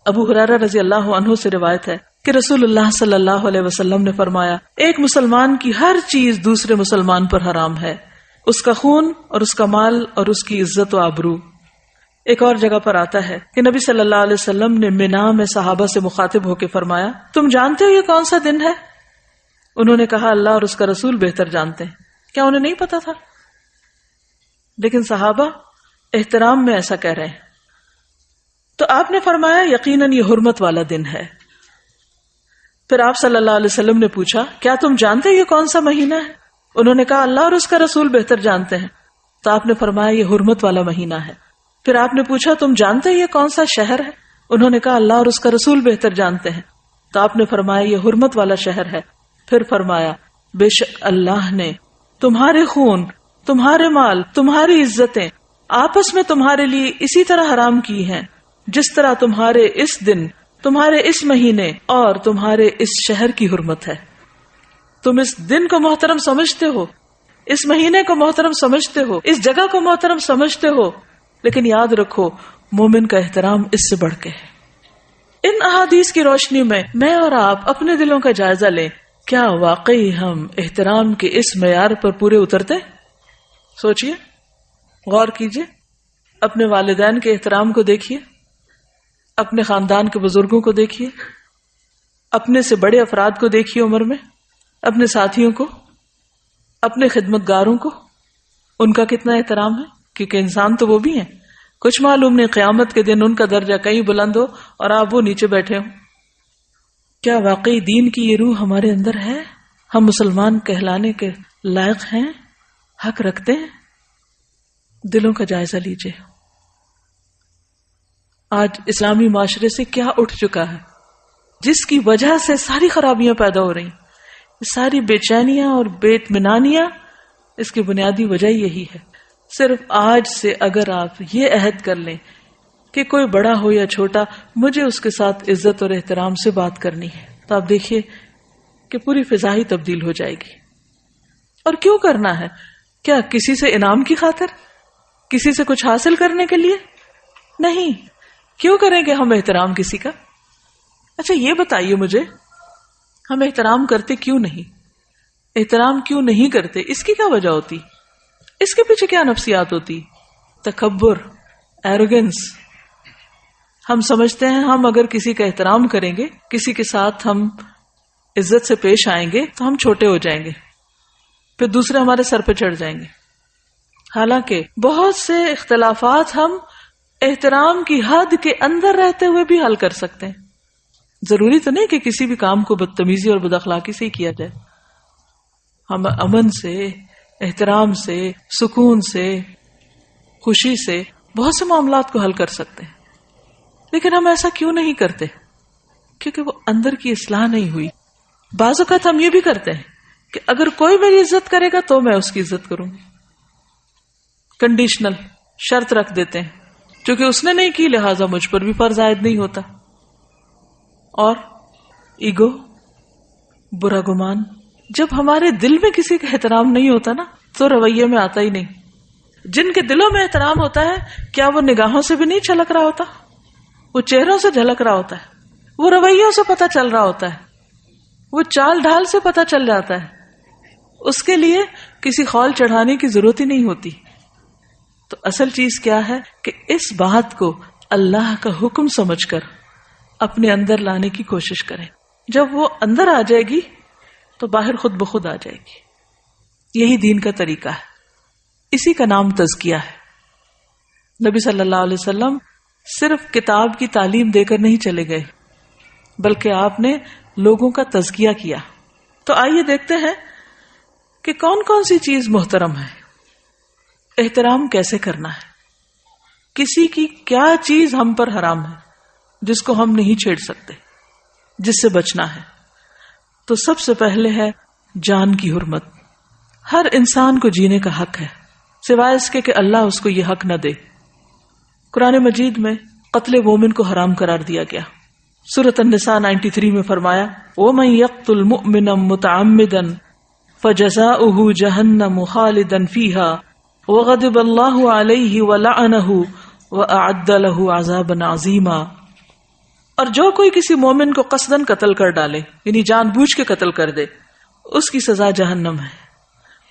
ابو ہریرہ رضی اللہ عنہ سے روایت ہے کہ رسول اللہ صلی اللہ علیہ وسلم نے فرمایا، ایک مسلمان کی ہر چیز دوسرے مسلمان پر حرام ہے، اس کا خون اور اس کا مال اور اس کی عزت و آبرو۔ ایک اور جگہ پر آتا ہے کہ نبی صلی اللہ علیہ وسلم نے منا میں صحابہ سے مخاطب ہو کے فرمایا، تم جانتے ہو یہ کون سا دن ہے؟ انہوں نے کہا اللہ اور اس کا رسول بہتر جانتے ہیں۔ کیا انہیں نہیں پتا تھا؟ لیکن صحابہ احترام میں ایسا کہہ رہے ہیں۔ تو آپ نے فرمایا یقیناً یہ حرمت والا دن ہے۔ پھر آپ صلی اللہ علیہ وسلم نے پوچھا کیا تم جانتے ہو یہ کون سا مہینہ ہے؟ انہوں نے کہا اللہ اور اس کا رسول بہتر جانتے ہیں۔ تو آپ نے فرمایا یہ حرمت والا مہینہ ہے۔ پھر آپ نے پوچھا تم جانتے ہو یہ کون سا شہر ہے؟ انہوں نے کہا اللہ اور اس کا رسول بہتر جانتے ہیں۔ تو آپ نے فرمایا یہ حرمت والا شہر ہے۔ پھر فرمایا بے شک اللہ نے تمہارے خون، تمہارے مال، تمہاری عزتیں آپس میں تمہارے لیے اسی طرح حرام کی ہیں جس طرح تمہارے اس دن، تمہارے اس مہینے اور تمہارے اس شہر کی حرمت ہے۔ تم اس دن کو محترم سمجھتے ہو، اس مہینے کو محترم سمجھتے ہو، اس جگہ کو محترم سمجھتے ہو، لیکن یاد رکھو مومن کا احترام اس سے بڑھ کے ہے۔ ان احادیث کی روشنی میں اور آپ اپنے دلوں کا جائزہ لیں، کیا واقعی ہم احترام کے اس معیار پر پورے اترتے؟ سوچئے، غور کیجئے، اپنے والدین کے احترام کو دیکھیے، اپنے خاندان کے بزرگوں کو دیکھیے، اپنے سے بڑے افراد کو دیکھیے عمر میں، اپنے ساتھیوں کو، اپنے خدمتگاروں کو، ان کا کتنا احترام ہے، کیونکہ انسان تو وہ بھی ہیں۔ کچھ معلوم نہیں قیامت کے دن ان کا درجہ کہیں بلند ہو اور آپ وہ نیچے بیٹھے ہوں۔ کیا واقعی دین کی یہ روح ہمارے اندر ہے؟ ہم مسلمان کہلانے کے لائق ہیں؟ حق رکھتے ہیں؟ دلوں کا جائزہ لیجئے۔ آج اسلامی معاشرے سے کیا اٹھ چکا ہے جس کی وجہ سے ساری خرابیاں پیدا ہو رہی ہیں، ساری بے چینیاں اور بے اطمینانیاں، اس کی بنیادی وجہ یہی ہے۔ صرف آج سے اگر آپ یہ عہد کر لیں کہ کوئی بڑا ہو یا چھوٹا مجھے اس کے ساتھ عزت اور احترام سے بات کرنی ہے، تو آپ دیکھیے کہ پوری فضا ہی تبدیل ہو جائے گی۔ اور کیوں کرنا ہے؟ کیا کسی سے انعام کی خاطر، کسی سے کچھ حاصل کرنے کے لیے؟ نہیں۔ کیوں کریں گے ہم احترام کسی کا؟ اچھا یہ بتائیے مجھے، ہم احترام کرتے کیوں نہیں؟ احترام کیوں نہیں کرتے؟ اس کی کیا وجہ ہوتی؟ اس کے پیچھے کیا نفسیات ہوتی؟ تکبر، ایروگنس۔ ہم سمجھتے ہیں ہم اگر کسی کا احترام کریں گے، کسی کے ساتھ ہم عزت سے پیش آئیں گے تو ہم چھوٹے ہو جائیں گے، پھر دوسرے ہمارے سر پہ چڑھ جائیں گے۔ حالانکہ بہت سے اختلافات ہم احترام کی حد کے اندر رہتے ہوئے بھی حل کر سکتے ہیں۔ ضروری تو نہیں کہ کسی بھی کام کو بدتمیزی اور بد اخلاقی سے ہی کیا جائے۔ ہم امن سے، احترام سے، سکون سے، خوشی سے بہت سے معاملات کو حل کر سکتے ہیں، لیکن ہم ایسا کیوں نہیں کرتے؟ کیونکہ وہ اندر کی اصلاح نہیں ہوئی۔ بعض اوقات ہم یہ بھی کرتے ہیں کہ اگر کوئی میری عزت کرے گا تو میں اس کی عزت کروں گی، کنڈیشنل شرط رکھ دیتے ہیں، کیونکہ اس نے نہیں کی لہٰذا مجھ پر بھی فرض عائد نہیں ہوتا۔ اور ایگو، برا گمان، جب ہمارے دل میں کسی کا احترام نہیں ہوتا نا تو رویے میں آتا ہی نہیں۔ جن کے دلوں میں احترام ہوتا ہے کیا وہ نگاہوں سے بھی نہیں چھلک رہا ہوتا؟ وہ چہروں سے جھلک رہا ہوتا ہے، وہ رویوں سے پتہ چل رہا ہوتا ہے، وہ چال ڈھال سے پتہ چل جاتا ہے۔ اس کے لیے کسی خول چڑھانے کی ضرورت ہی نہیں ہوتی۔ تو اصل چیز کیا ہے کہ اس بات کو اللہ کا حکم سمجھ کر اپنے اندر لانے کی کوشش کریں۔ جب وہ اندر آ جائے گی تو باہر خود بخود آ جائے گی۔ یہی دین کا طریقہ ہے، اسی کا نام تزکیہ ہے۔ نبی صلی اللہ علیہ وسلم صرف کتاب کی تعلیم دے کر نہیں چلے گئے، بلکہ آپ نے لوگوں کا تزکیہ کیا۔ تو آئیے دیکھتے ہیں کہ کون کون سی چیز محترم ہے، احترام کیسے کرنا ہے، کسی کی کیا چیز ہم پر حرام ہے جس کو ہم نہیں چھیڑ سکتے، جس سے بچنا ہے۔ تو سب سے پہلے ہے جان کی حرمت۔ ہر انسان کو جینے کا حق ہے، سوائے اس کے کہ اللہ اس کو یہ حق نہ دے۔ قرآن مجید میں قتل مومن کو حرام قرار دیا گیا۔ سورۃ النساء 93 میں فرمایا وَمَن يَقْتُلْ مُؤْمِنًا مُتَعَمِّدًا فَجَزَاؤُهُ جَهَنَّمُ خَالِدًا فِيهَا وَغَضِبَ اللَّهُ عَلَيْهِ وَلَعَنَهُ وَأَعَدَّ لَهُ عَذَابًا عَظِيمًا۔ اور جو کوئی کسی مومن کو قصدن قتل کر ڈالے یعنی جان بوجھ کے قتل کر دے اس کی سزا جہنم ہے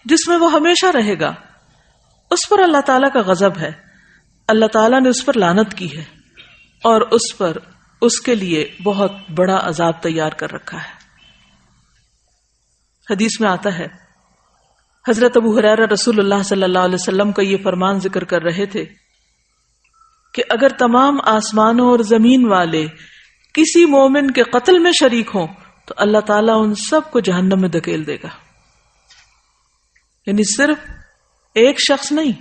جس میں وہ ہمیشہ رہے گا. اس پر اللہ تعالیٰ کا غضب ہے, اللہ تعالیٰ نے اس پر لعنت کی ہے اور اس پر اس کے لیے بہت بڑا عذاب تیار کر رکھا ہے. حدیث میں آتا ہے حضرت ابو ہریرہ رسول اللہ صلی اللہ علیہ وسلم کا یہ فرمان ذکر کر رہے تھے کہ اگر تمام آسمانوں اور زمین والے کسی مومن کے قتل میں شریک ہوں تو اللہ تعالیٰ ان سب کو جہنم میں دھکیل دے گا. یعنی صرف ایک شخص نہیں,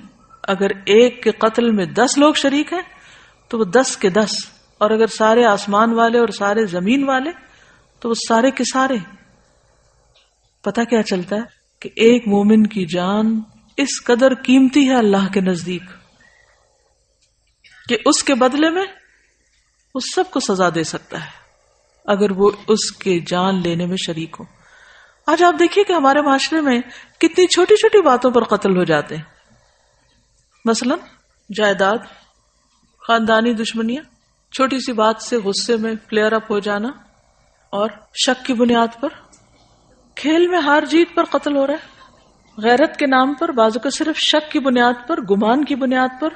اگر ایک کے قتل میں 10 لوگ شریک ہیں تو وہ 10 کے 10, اور اگر سارے آسمان والے اور سارے زمین والے تو وہ سارے کے سارے. پتہ کیا چلتا ہے کہ ایک مومن کی جان اس قدر قیمتی ہے اللہ کے نزدیک کہ اس کے بدلے میں وہ سب کو سزا دے سکتا ہے اگر وہ اس کے جان لینے میں شریک ہو. آج آپ دیکھیے کہ ہمارے معاشرے میں کتنی چھوٹی چھوٹی باتوں پر قتل ہو جاتے ہیں. مثلا جائیداد, خاندانی دشمنیاں, چھوٹی سی بات سے غصے میں فلیئر اپ ہو جانا, اور شک کی بنیاد پر, کھیل میں ہار جیت پر قتل ہو رہا ہے, غیرت کے نام پر, بعضوں کو صرف شک کی بنیاد پر, گمان کی بنیاد پر,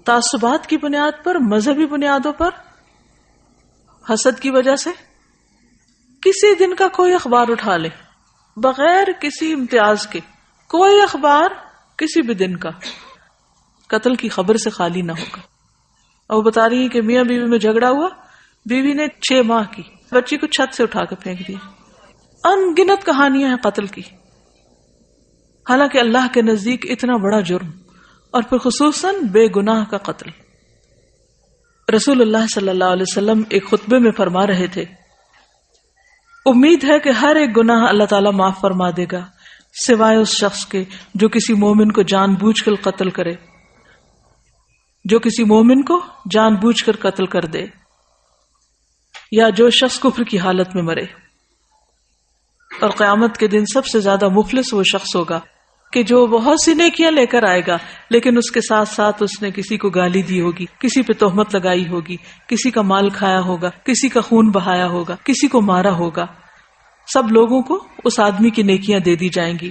تعصبات کی بنیاد پر, مذہبی بنیادوں پر, حسد کی وجہ سے. کسی دن کا کوئی اخبار اٹھا لے بغیر کسی امتیاز کے, کوئی اخبار کسی بھی دن کا قتل کی خبر سے خالی نہ ہوگا. اور وہ بتا رہی ہے کہ میاں بیوی میں جھگڑا ہوا, بیوی نے 6 ماہ کی بچی کو چھت سے اٹھا کے پھینک دیا. ان گنت کہانیاں ہیں قتل کی, حالانکہ اللہ کے نزدیک اتنا بڑا جرم, اور پھر خصوصاً بے گناہ کا قتل. رسول اللہ صلی اللہ علیہ وسلم ایک خطبے میں فرما رہے تھے, امید ہے کہ ہر ایک گناہ اللہ تعالیٰ معاف فرما دے گا سوائے اس شخص کے جو کسی مومن کو جان بوجھ کر قتل کرے, جو کسی مومن کو جان بوجھ کر قتل کر دے, یا جو شخص کفر کی حالت میں مرے. اور قیامت کے دن سب سے زیادہ مفلس وہ شخص ہوگا کہ جو بہت سی نیکیاں لے کر آئے گا لیکن اس کے ساتھ ساتھ اس نے کسی کو گالی دی ہوگی, کسی پہ تہمت لگائی ہوگی, کسی کا مال کھایا ہوگا, کسی کا خون بہایا ہوگا, کسی کو مارا ہوگا. سب لوگوں کو اس آدمی کی نیکیاں دے دی جائیں گی,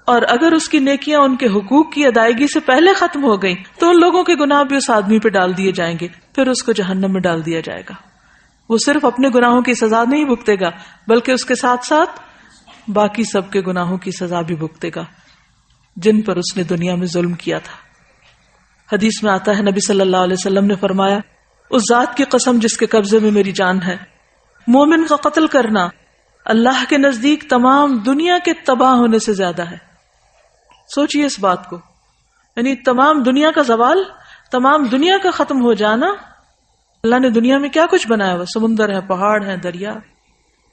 اور اگر اس کی نیکیاں ان کے حقوق کی ادائیگی سے پہلے ختم ہو گئیں تو ان لوگوں کے گناہ بھی اس آدمی پہ ڈال دیے جائیں گے, پھر اس کو جہنم میں ڈال دیا جائے گا. وہ صرف اپنے گناہوں کی سزا نہیں بھگتے گا بلکہ اس کے ساتھ ساتھ باقی سب کے گناہوں کی سزا بھی بھگتے گا جن پر اس نے دنیا میں ظلم کیا تھا. حدیث میں آتا ہے نبی صلی اللہ علیہ وسلم نے فرمایا, اس ذات کی قسم جس کے قبضے میں میری جان ہے, مومن کا قتل کرنا اللہ کے نزدیک تمام دنیا کے تباہ ہونے سے زیادہ ہے. سوچئے اس بات کو, یعنی تمام دنیا کا زوال, تمام دنیا کا ختم ہو جانا. اللہ نے دنیا میں کیا کچھ بنایا ہوا, سمندر ہے, پہاڑ ہیں, دریا,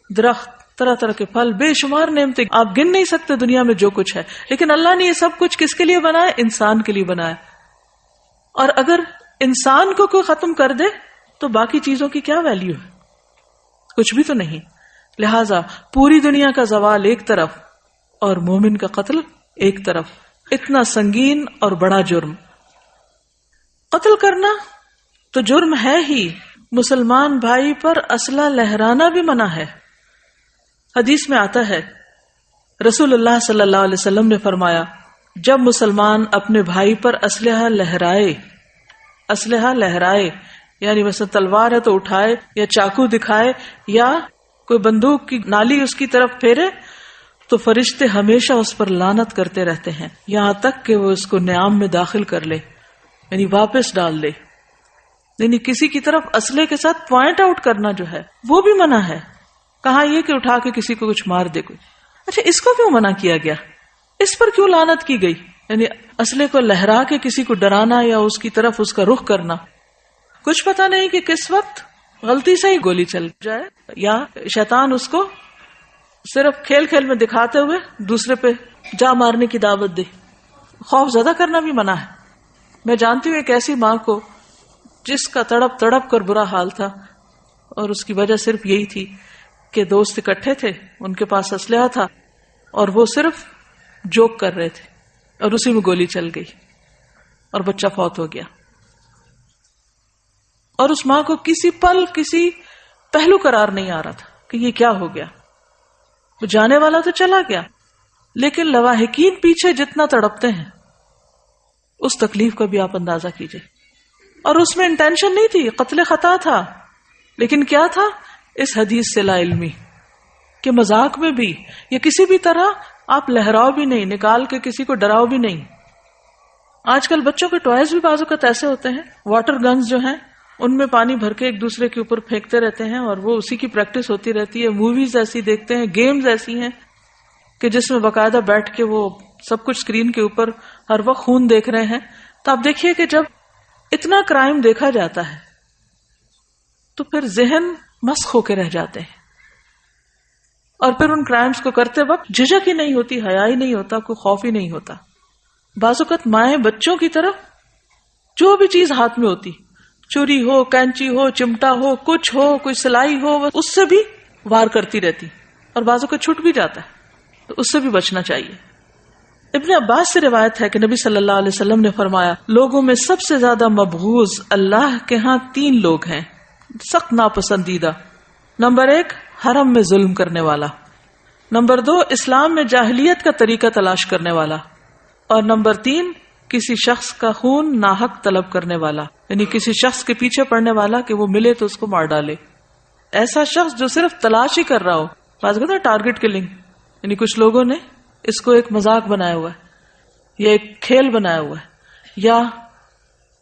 درخت, طرح طرح کے پھل, بے شمار نعمتیں, آپ گن نہیں سکتے دنیا میں جو کچھ ہے. لیکن اللہ نے یہ سب کچھ کس کے لیے بنایا؟ انسان کے لیے بنایا. اور اگر انسان کو کوئی ختم کر دے تو باقی چیزوں کی کیا ویلیو ہے؟ کچھ بھی تو نہیں. لہذا پوری دنیا کا زوال ایک طرف اور مومن کا قتل ایک طرف, اتنا سنگین اور بڑا جرم. قتل کرنا تو جرم ہے ہی, مسلمان بھائی پر اسلحہ لہرانا بھی منع ہے. حدیث میں آتا ہے رسول اللہ صلی اللہ علیہ وسلم نے فرمایا, جب مسلمان اپنے بھائی پر اسلحہ لہرائے یعنی مثلا تلوار ہے تو اٹھائے یا چاقو دکھائے یا کوئی بندوق کی نالی اس کی طرف پھیرے, تو فرشتے ہمیشہ اس پر لعنت کرتے رہتے ہیں یہاں تک کہ وہ اس کو نیام میں داخل کر لے, یعنی واپس ڈال لے. یعنی کسی کی طرف اسلحے کے ساتھ پوائنٹ آؤٹ کرنا جو ہے وہ بھی منع ہے. کہاں یہ کہ اٹھا کے کسی کو کچھ مار دے کوئی. اچھا, اس کو کیوں منع کیا گیا؟ اس پر کیوں لعنت کی گئی؟ یعنی اسلحے کو لہرا کے کسی کو ڈرانا یا اس کی طرف اس کا رخ کرنا. کچھ پتا نہیں کہ کس وقت غلطی سے ہی گولی چل جائے, یا شیطان اس کو صرف کھیل کھیل میں دکھاتے ہوئے دوسرے پہ جا مارنے کی دعوت دے. خوف زدہ کرنا بھی منع ہے. میں جانتی ہوں ایک ایسی ماں کو جس کا تڑپ تڑپ کر برا حال تھا, اور اس کی وجہ صرف یہی تھی کہ دوست اکٹھے تھے, ان کے پاس اسلحہ تھا اور وہ صرف جوک کر رہے تھے, اور اسی میں گولی چل گئی اور بچہ فوت ہو گیا. اور اس ماں کو کسی پل کسی پہلو قرار نہیں آ رہا تھا کہ یہ کیا ہو گیا. وہ جانے والا تو چلا گیا، لیکن لواحقین پیچھے جتنا تڑپتے ہیں اس تکلیف کا بھی آپ اندازہ کیجئے. اور اس میں انٹینشن نہیں تھی، قتل خطا تھا، لیکن کیا تھا؟ اس حدیث سے لا علمی کہ مذاق میں بھی یا کسی بھی طرح آپ لہراؤ بھی نہیں، نکال کے کسی کو ڈراؤ بھی نہیں. آج کل بچوں کے ٹوائز بھی بعض اوقات ایسے ہوتے ہیں، واٹر گنز جو ہیں ان میں پانی بھر کے ایک دوسرے کے اوپر پھینکتے رہتے ہیں اور وہ اسی کی پریکٹس ہوتی رہتی ہے. موویز ایسی دیکھتے ہیں، گیمز ایسی ہیں کہ جس میں باقاعدہ بیٹھ کے وہ سب کچھ اسکرین کے اوپر ہر وقت خون دیکھ رہے ہیں. تو آپ دیکھیے کہ جب اتنا کرائم دیکھا جاتا ہے تو پھر ذہن مسخ ہو کے رہ جاتے ہیں، اور پھر ان کرائمز کو کرتے وقت جھجک ہی نہیں ہوتی، حیا ہی نہیں ہوتا، کوئی خوف ہی نہیں ہوتا. بعض اوقات مائیں بچوں کی طرف جو بھی چیز ہاتھ میں ہوتی، چوری ہو، کینچی ہو، چمٹا ہو، کچھ ہو، کوئی سلائی ہو، اس سے بھی وار کرتی رہتی، اور بعض اوقات چھٹ بھی جاتا ہے، تو اس سے بھی بچنا چاہیے. ابن عباس سے روایت ہے کہ نبی صلی اللہ علیہ وسلم نے فرمایا، لوگوں میں سب سے زیادہ مبغوض اللہ کے ہاں 3 لوگ ہیں، سخت ناپسندیدہ. نمبر 1 حرم میں ظلم کرنے والا، نمبر 2 اسلام میں جاہلیت کا طریقہ تلاش کرنے والا، اور نمبر 3 کسی شخص کا خون ناحق طلب کرنے والا، یعنی کسی شخص کے پیچھے پڑنے والا کہ وہ ملے تو اس کو مار ڈالے. ایسا شخص جو صرف تلاش ہی کر رہا ہو، بات کرتا ہے ٹارگٹ کلنگ، یعنی کچھ لوگوں نے اس کو ایک مذاق بنایا ہوا ہے یا ایک کھیل بنایا ہوا ہے، یا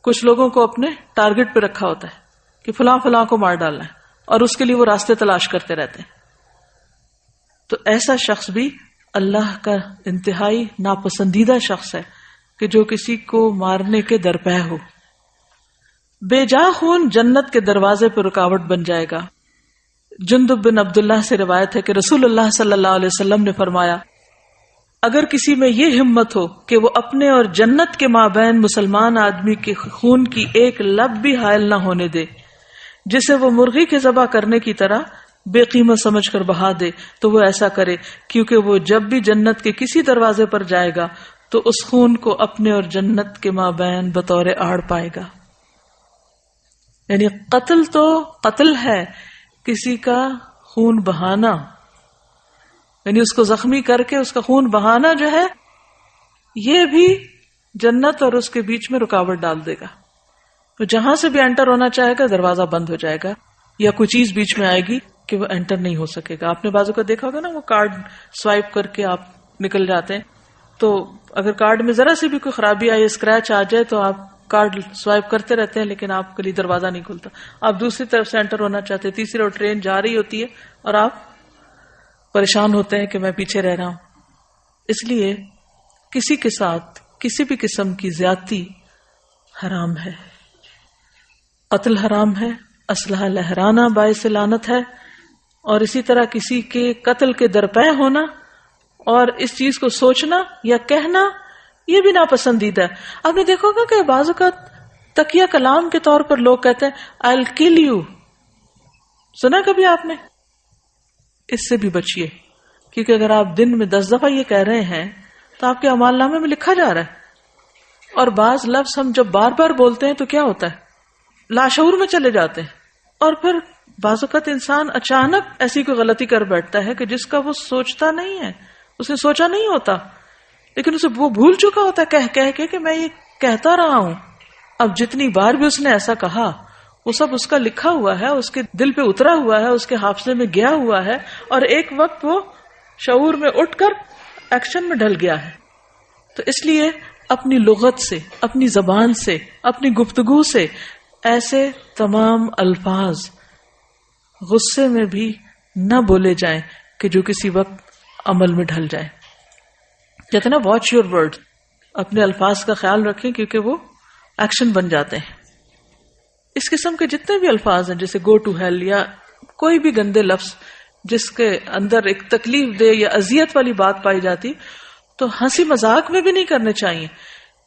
کچھ لوگوں کو اپنے ٹارگٹ پہ رکھا ہوتا ہے کہ فلاں فلاں کو مار ڈالنا ہے، اور اس کے لیے وہ راستے تلاش کرتے رہتے ہیں. تو ایسا شخص بھی اللہ کا انتہائی ناپسندیدہ شخص ہے کہ جو کسی کو مارنے کے درپے ہو. بے جا خون جنت کے دروازے پر رکاوٹ بن جائے گا. جندب بن عبداللہ سے روایت ہے کہ رسول اللہ صلی اللہ علیہ وسلم نے فرمایا، اگر کسی میں یہ ہمت ہو کہ وہ اپنے اور جنت کے مابین مسلمان آدمی کے خون کی ایک لب بھی حائل نہ ہونے دے، جسے وہ مرغی کے ذبح کرنے کی طرح بے قیمت سمجھ کر بہا دے، تو وہ ایسا کرے، کیونکہ وہ جب بھی جنت کے کسی دروازے پر جائے گا تو اس خون کو اپنے اور جنت کے مابین بطور آڑ پائے گا. یعنی قتل تو قتل ہے، کسی کا خون بہانا، یعنی اس کو زخمی کر کے اس کا خون بہانا جو ہے، یہ بھی جنت اور اس کے بیچ میں رکاوٹ ڈال دے گا. تو جہاں سے بھی انٹر ہونا چاہے گا دروازہ بند ہو جائے گا، یا کوئی چیز بیچ میں آئے گی کہ وہ انٹر نہیں ہو سکے گا. آپ نے بازو کا دیکھا ہوگا نا، وہ کارڈ سوائپ کر کے آپ نکل جاتے ہیں، تو اگر کارڈ میں ذرا سی بھی کوئی خرابی آئی، اسکریچ آ جائے، تو آپ کارڈ سوائپ کرتے رہتے ہیں لیکن آپ کے لیے دروازہ نہیں کھلتا. آپ دوسری طرف سے انٹر ہونا چاہتے ہیں، تیسری اور ٹرین جا رہی ہوتی ہے اور آپ پریشان ہوتے ہیں کہ میں پیچھے رہ رہا ہوں. اس لیے کسی کے ساتھ کسی بھی قسم کی زیادتی حرام ہے. قتل حرام ہے، اسلحہ لہرانا باعث لعنت ہے، اور اسی طرح کسی کے قتل کے درپے ہونا اور اس چیز کو سوچنا یا کہنا، یہ بھی ناپسندیدہ ہے. آپ نے دیکھا ہوگا کہ بعض اوقات تکیہ کلام کے طور پر لوگ کہتے ہیں I'll kill you. سنا کبھی آپ نے؟ اس سے بھی بچیے، کیونکہ اگر آپ دن میں 10 دفعہ یہ کہہ رہے ہیں تو آپ کے اعمال نامے میں لکھا جا رہا ہے. اور بعض لفظ ہم جب بار بار بولتے ہیں تو کیا ہوتا ہے، لاشعور میں چلے جاتے ہیں، اور پھر بعض اوقات انسان اچانک ایسی کوئی غلطی کر بیٹھتا ہے کہ جس کا وہ سوچتا نہیں ہے، اس نے سوچا نہیں ہوتا، لیکن اسے وہ بھول چکا ہوتا ہے کہہ کے کہ میں یہ کہتا رہا ہوں. اب جتنی بار بھی اس نے ایسا کہا، وہ سب اس کا لکھا ہوا ہے، اس کے دل پہ اترا ہوا ہے، اس کے حافظے میں گیا ہوا ہے، اور ایک وقت وہ شعور میں اٹھ کر ایکشن میں ڈھل گیا ہے. تو اس لیے اپنی لغت سے، اپنی زبان سے، اپنی گفتگو سے ایسے تمام الفاظ غصے میں بھی نہ بولے جائیں کہ جو کسی وقت عمل میں ڈھل جائیں. کہتے ہیں نا واچ یور ورڈ، اپنے الفاظ کا خیال رکھیں کیونکہ وہ ایکشن بن جاتے ہیں. اس قسم کے جتنے بھی الفاظ ہیں، جیسے گو ٹو ہیل یا کوئی بھی گندے لفظ جس کے اندر ایک تکلیف دہ یا اذیت والی بات پائی جاتی، تو ہنسی مذاق میں بھی نہیں کرنے چاہیے.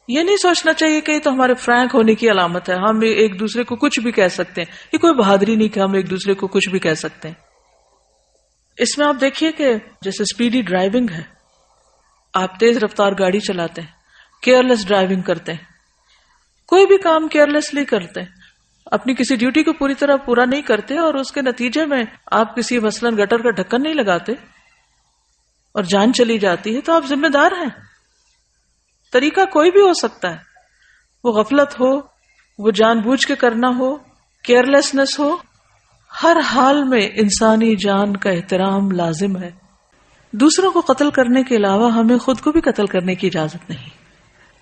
یہ نہیں سوچنا چاہیے کہ یہ تو ہمارے فرینک ہونے کی علامت ہے، ہم ایک دوسرے کو کچھ بھی کہہ سکتے ہیں. یہ کوئی بہادری نہیں کہ ہم ایک دوسرے کو کچھ بھی کہہ سکتے ہیں. اس میں آپ دیکھیے کہ جیسے اسپیڈی ڈرائیونگ ہے، آپ تیز رفتار گاڑی چلاتے ہیں، کیئرلیس ڈرائیونگ کرتے ہیں، کوئی بھی کام کیئرلیسلی کرتے ہیں، اپنی کسی ڈیوٹی کو پوری طرح پورا نہیں کرتے اور اس کے نتیجے میں آپ کسی مثلاً گٹر کا ڈھکن نہیں لگاتے اور جان چلی جاتی ہے، تو آپ ذمہ دار ہیں. طریقہ کوئی بھی ہو سکتا ہے، وہ غفلت ہو، وہ جان بوجھ کے کرنا ہو، کیئرلیسنس ہو، ہر حال میں انسانی جان کا احترام لازم ہے. دوسروں کو قتل کرنے کے علاوہ ہمیں خود کو بھی قتل کرنے کی اجازت نہیں.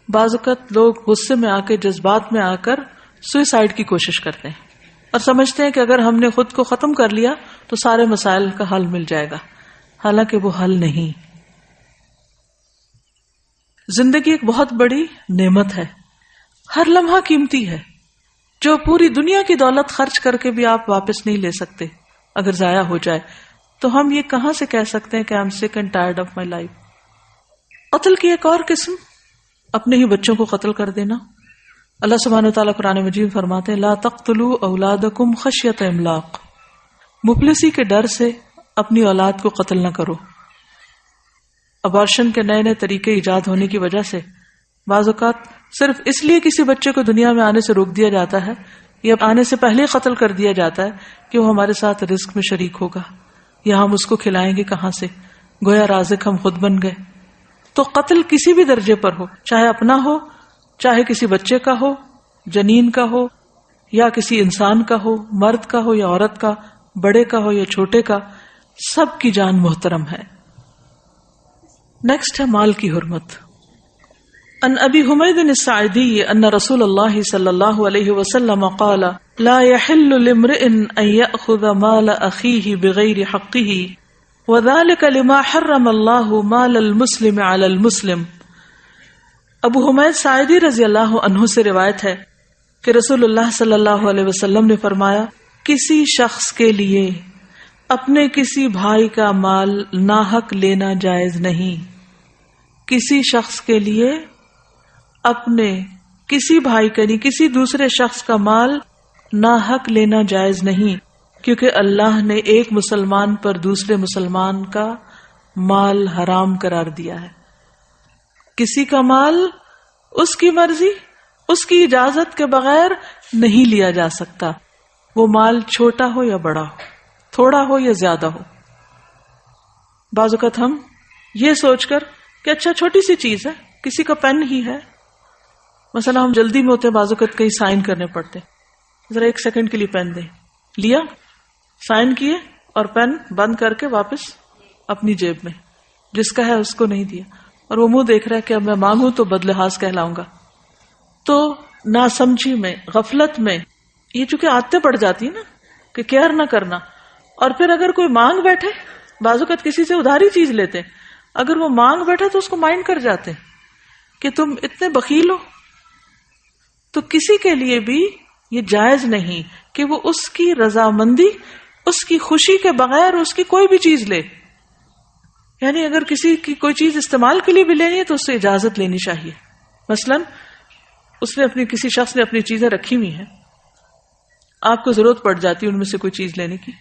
بعض اوقات لوگ غصے میں آ کے، جذبات میں آ کر سوئسائڈ کی کوشش کرتے ہیں اور سمجھتے ہیں کہ اگر ہم نے خود کو ختم کر لیا تو سارے مسائل کا حل مل جائے گا، حالانکہ وہ حل نہیں. زندگی ایک بہت بڑی نعمت ہے، ہر لمحہ قیمتی ہے، جو پوری دنیا کی دولت خرچ کر کے بھی آپ واپس نہیں لے سکتے. اگر ضائع ہو جائے تو ہم یہ کہاں سے کہہ سکتے ہیں کہ I'm sick and tired of my life. قتل کی ایک اور قسم اپنے ہی بچوں کو قتل کر دینا. اللہ سبحانہ وتعالیٰ قرآن مجید فرماتے ہیں لا تقتلوا اولادکم خشیۃ املاق. مفلسی کے ڈر سے اپنی اولاد کو قتل نہ کرو. ابارشن کے نئے نئے طریقے ایجاد ہونے کی وجہ سے بعض اوقات صرف اس لیے کسی بچے کو دنیا میں آنے سے روک دیا جاتا ہے یا آنے سے پہلے ہی قتل کر دیا جاتا ہے کہ وہ ہمارے ساتھ رزق میں شریک ہوگا یا ہم اس کو کھلائیں گے کہاں سے، گویا رازق ہم خود بن گئے. تو قتل کسی بھی درجے پر ہو، چاہے اپنا ہو، چاہے کسی بچے کا ہو، جنین کا ہو، یا کسی انسان کا ہو، مرد کا ہو یا عورت کا، بڑے کا ہو یا چھوٹے کا، سب کی جان محترم ہے. نیکسٹ ہے مال کی حرمت. ان ابی حمید الساعدی ان رسول اللہ صلی اللہ علیہ وسلم قال لا يحل لامرئ ان يأخذ مال اخیہ بغیر حقہ وذلك لما حرم اللہ مال المسلم علی المسلم. ابو حمید ساعدی رضی اللہ عنہ سے روایت ہے کہ رسول اللہ صلی اللہ علیہ وسلم نے فرمایا کسی شخص کے لیے اپنے کسی بھائی کا مال ناحق لینا جائز نہیں. کسی شخص کے لیے اپنے کسی بھائی کا یعنی کسی دوسرے شخص کا مال ناحق لینا جائز نہیں، کیونکہ اللہ نے ایک مسلمان پر دوسرے مسلمان کا مال حرام قرار دیا ہے. کسی کا مال اس کی مرضی، اس کی اجازت کے بغیر نہیں لیا جا سکتا، وہ مال چھوٹا ہو یا بڑا ہو، تھوڑا ہو یا زیادہ ہو. بعض اوقات ہم یہ سوچ کر کہ اچھا چھوٹی سی چیز ہے، کسی کا پین ہی ہے، مثلا ہم جلدی میں ہوتے ہیں، بعض اوقات کئی سائن کرنے پڑتے، ذرا ایک سیکنڈ کے لیے پین دیں، لیا، سائن کیے اور پین بند کر کے واپس اپنی جیب میں، جس کا ہے اس کو نہیں دیا، اور وہ منہ دیکھ رہا ہے کہ اب میں مانگوں تو بدلحاظ کہلاؤں گا. تو ناسمجھی میں، غفلت میں یہ چونکہ عادتیں پڑ جاتی ہیں نا کہ کیئر نہ کرنا. اور پھر اگر کوئی مانگ بیٹھے، بعض اوقات کسی سے ادھاری چیز لیتے، اگر وہ مانگ بیٹھے تو اس کو مائنڈ کر جاتے کہ تم اتنے بخیل ہو. تو کسی کے لیے بھی یہ جائز نہیں کہ وہ اس کی رضامندی، اس کی خوشی کے بغیر اس کی کوئی بھی چیز لے. یعنی اگر کسی کی کوئی چیز استعمال کے لیے بھی لینی ہے تو اس سے اجازت لینی چاہیے. مثلا اس نے اپنی کسی شخص نے اپنی چیزیں رکھی ہوئی ہیں، آپ کو ضرورت پڑ جاتی ہے ان میں سے کوئی چیز لینے کی،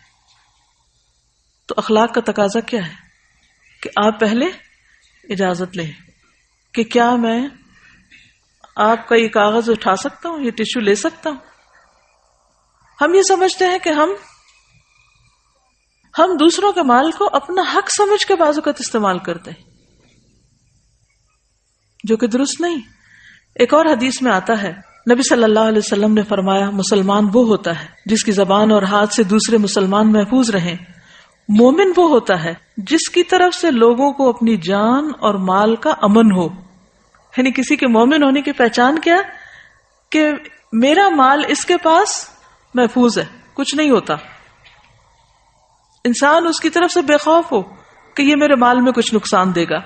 تو اخلاق کا تقاضا کیا ہے کہ آپ پہلے اجازت لیں کہ کیا میں آپ کا یہ کاغذ اٹھا سکتا ہوں، یہ ٹشو لے سکتا ہوں. ہم یہ سمجھتے ہیں کہ ہم دوسروں کے مال کو اپنا حق سمجھ کے بعض اوقات استعمال کرتے ہیں، جو کہ درست نہیں. ایک اور حدیث میں آتا ہے، نبی صلی اللہ علیہ وسلم نے فرمایا مسلمان وہ ہوتا ہے جس کی زبان اور ہاتھ سے دوسرے مسلمان محفوظ رہیں. مومن وہ ہوتا ہے جس کی طرف سے لوگوں کو اپنی جان اور مال کا امن ہو. یعنی کسی کے مومن ہونے کی پہچان کیا کہ میرا مال اس کے پاس محفوظ ہے، کچھ نہیں ہوتا. انسان اس کی طرف سے بے خوف ہو کہ یہ میرے مال میں کچھ نقصان دے گا.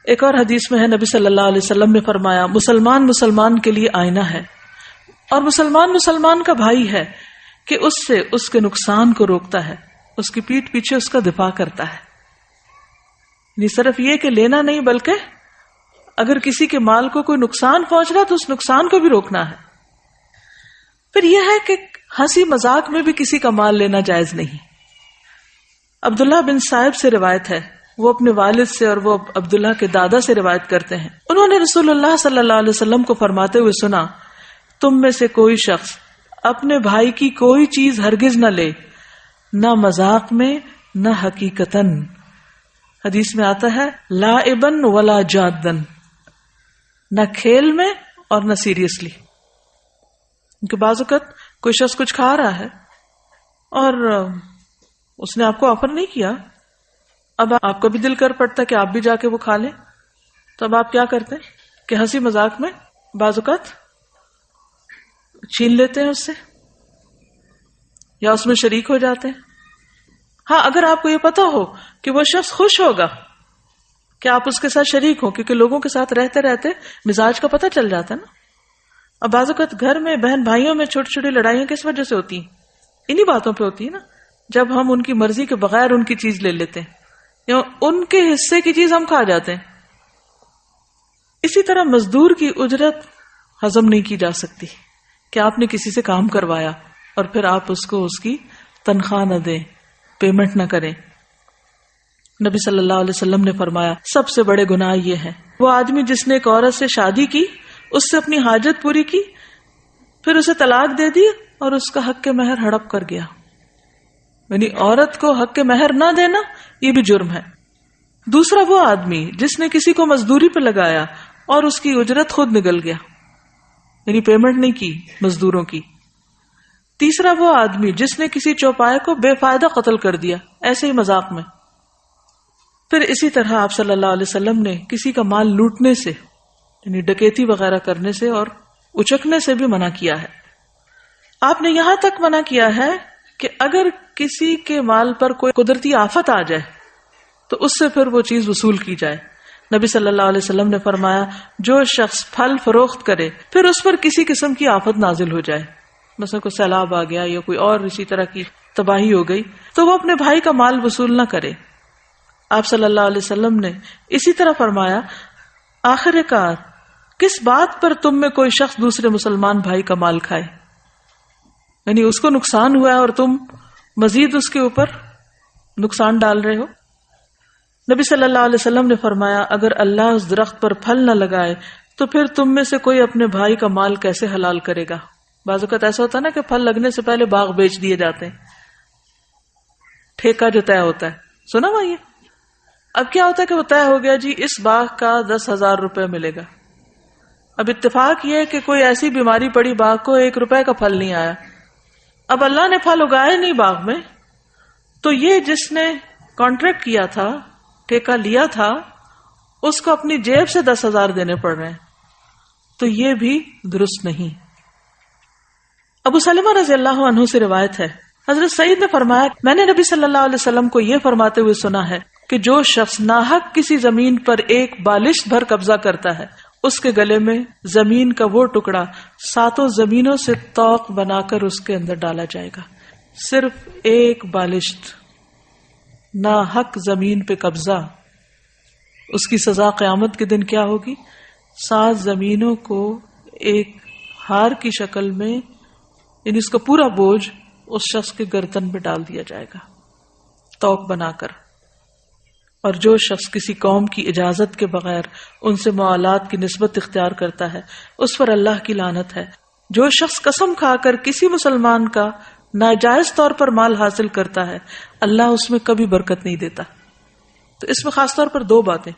ایک اور حدیث میں ہے، نبی صلی اللہ علیہ وسلم نے فرمایا مسلمان مسلمان کے لیے آئینہ ہے اور مسلمان مسلمان کا بھائی ہے کہ اس سے اس کے نقصان کو روکتا ہے، اس کی پیٹھ پیچھے اس کا دفاع کرتا ہے. نہیں صرف یہ کہ لینا نہیں، بلکہ اگر کسی کے مال کو کوئی نقصان پہنچ رہا تو اس نقصان کو بھی روکنا ہے. پھر یہ ہے کہ ہنسی مذاق میں بھی کسی کا مال لینا جائز نہیں. عبداللہ بن صائب سے روایت ہے، وہ اپنے والد سے اور وہ عبداللہ کے دادا سے روایت کرتے ہیں، انہوں نے رسول اللہ صلی اللہ علیہ وسلم کو فرماتے ہوئے سنا تم میں سے کوئی شخص اپنے بھائی کی کوئی چیز ہرگز نہ لے، نہ مذاق میں نہ حقیقتاً. حدیث میں آتا ہے لائبن ولا جادن، نہ کھیل میں اور نہ سیریسلی. کیونکہ بعض اوقات کوئی شخص کچھ کھا رہا ہے اور اس نے آپ کو آفر نہیں کیا، اب آپ کا بھی دل کر پڑتا ہے کہ آپ بھی جا کے وہ کھا لیں، تو اب آپ کیا کرتے ہیں کہ ہنسی مذاق میں بعض اوقات چھین لیتے ہیں اس سے یا اس میں شریک ہو جاتے ہیں. ہاں اگر آپ کو یہ پتا ہو کہ وہ شخص خوش ہوگا کہ آپ اس کے ساتھ شریک ہو، کیونکہ لوگوں کے ساتھ رہتے رہتے مزاج کا پتہ چل جاتا ہے نا. اب بعض اوقات گھر میں بہن بھائیوں میں چھوٹی چھوٹی لڑائیاں کس وجہ سے ہوتی ہیں؟ انہی باتوں پہ ہوتی ہے نا، جب ہم ان کی مرضی کے بغیر ان کی چیز لے لیتے ہیں یا ان کے حصے کی چیز ہم کھا جاتے ہیں. اسی طرح مزدور کی اجرت ہضم نہیں کی جا سکتی کہ آپ نے کسی سے کام کروایا اور پھر آپ اس کو اس کی تنخواہ نہ دیں، پیمنٹ نہ کریں. نبی صلی اللہ علیہ وسلم نے فرمایا سب سے بڑے گناہ یہ ہیں وہ آدمی جس نے ایک عورت سے شادی کی، اس سے اپنی حاجت پوری کی، پھر اسے طلاق دے دی اور اس کا حق کے مہر ہڑپ کر گیا. یعنی عورت کو حق کے مہر نہ دینا یہ بھی جرم ہے. دوسرا وہ آدمی جس نے کسی کو مزدوری پہ لگایا اور اس کی اجرت خود نگل گیا، یعنی پیمنٹ نہیں کی مزدوروں کی. تیسرا وہ آدمی جس نے کسی چوپائے کو بے فائدہ قتل کر دیا ایسے ہی مذاق میں. پھر اسی طرح آپ صلی اللہ علیہ وسلم نے کسی کا مال لوٹنے سے یعنی ڈکیتی وغیرہ کرنے سے اور اچکنے سے بھی منع کیا ہے. آپ نے یہاں تک منع کیا ہے کہ اگر کسی کے مال پر کوئی قدرتی آفت آ جائے تو اس سے پھر وہ چیز وصول کی جائے. نبی صلی اللہ علیہ وسلم نے فرمایا جو شخص پھل فروخت کرے پھر اس پر کسی قسم کی آفت نازل ہو جائے، مثلا کوئی سیلاب آ گیا یا کوئی اور اسی طرح کی تباہی ہو گئی، تو وہ اپنے بھائی کا مال وصول نہ کرے. آپ صلی اللہ علیہ وسلم نے اسی طرح فرمایا آخر کار کس بات پر تم میں کوئی شخص دوسرے مسلمان بھائی کا مال کھائے، یعنی اس کو نقصان ہوا ہے اور تم مزید اس کے اوپر نقصان ڈال رہے ہو. نبی صلی اللہ علیہ وسلم نے فرمایا اگر اللہ اس درخت پر پھل نہ لگائے تو پھر تم میں سے کوئی اپنے بھائی کا مال کیسے حلال کرے گا. بعض اوقات ایسا ہوتا ہے نا کہ پھل لگنے سے پہلے باغ بیچ دیے جاتے ہیں، ٹھیکہ جو طے ہوتا ہے، سنا ہوا یہ. اب کیا ہوتا ہے کہ وہ طے ہو گیا جی اس باغ کا 10,000 روپے ملے گا. اب اتفاق یہ ہے کہ کوئی ایسی بیماری پڑی باغ کو 1 روپے کا پھل نہیں آیا. اب اللہ نے پھل اگائے نہیں باغ میں، تو یہ جس نے کانٹریکٹ کیا تھا، ٹھیکہ لیا تھا، اس کو اپنی جیب سے 10,000 دینے پڑ رہے ہیں، تو یہ بھی درست نہیں. ابو سلمہ رضی اللہ عنہ سے روایت ہے حضرت سعید نے فرمایا میں نے نبی صلی اللہ علیہ وسلم کو یہ فرماتے ہوئے سنا ہے کہ جو شخص ناحق کسی زمین پر ایک بالشت بھر قبضہ کرتا ہے اس کے گلے میں زمین کا وہ ٹکڑا 7 زمینوں سے طوق بنا کر اس کے اندر ڈالا جائے گا. صرف ایک بالشت ناحق زمین پہ قبضہ، اس کی سزا قیامت کے دن کیا ہوگی؟ 7 زمینوں کو ایک ہار کی شکل میں، یعنی اس کا پورا بوجھ اس شخص کے گردن پہ ڈال دیا جائے گا طوق بنا کر. اور جو شخص کسی قوم کی اجازت کے بغیر ان سے موالات کی نسبت اختیار کرتا ہے اس پر اللہ کی لعنت ہے. جو شخص قسم کھا کر کسی مسلمان کا ناجائز طور پر مال حاصل کرتا ہے اللہ اس میں کبھی برکت نہیں دیتا. تو اس میں خاص طور پر 2 باتیں،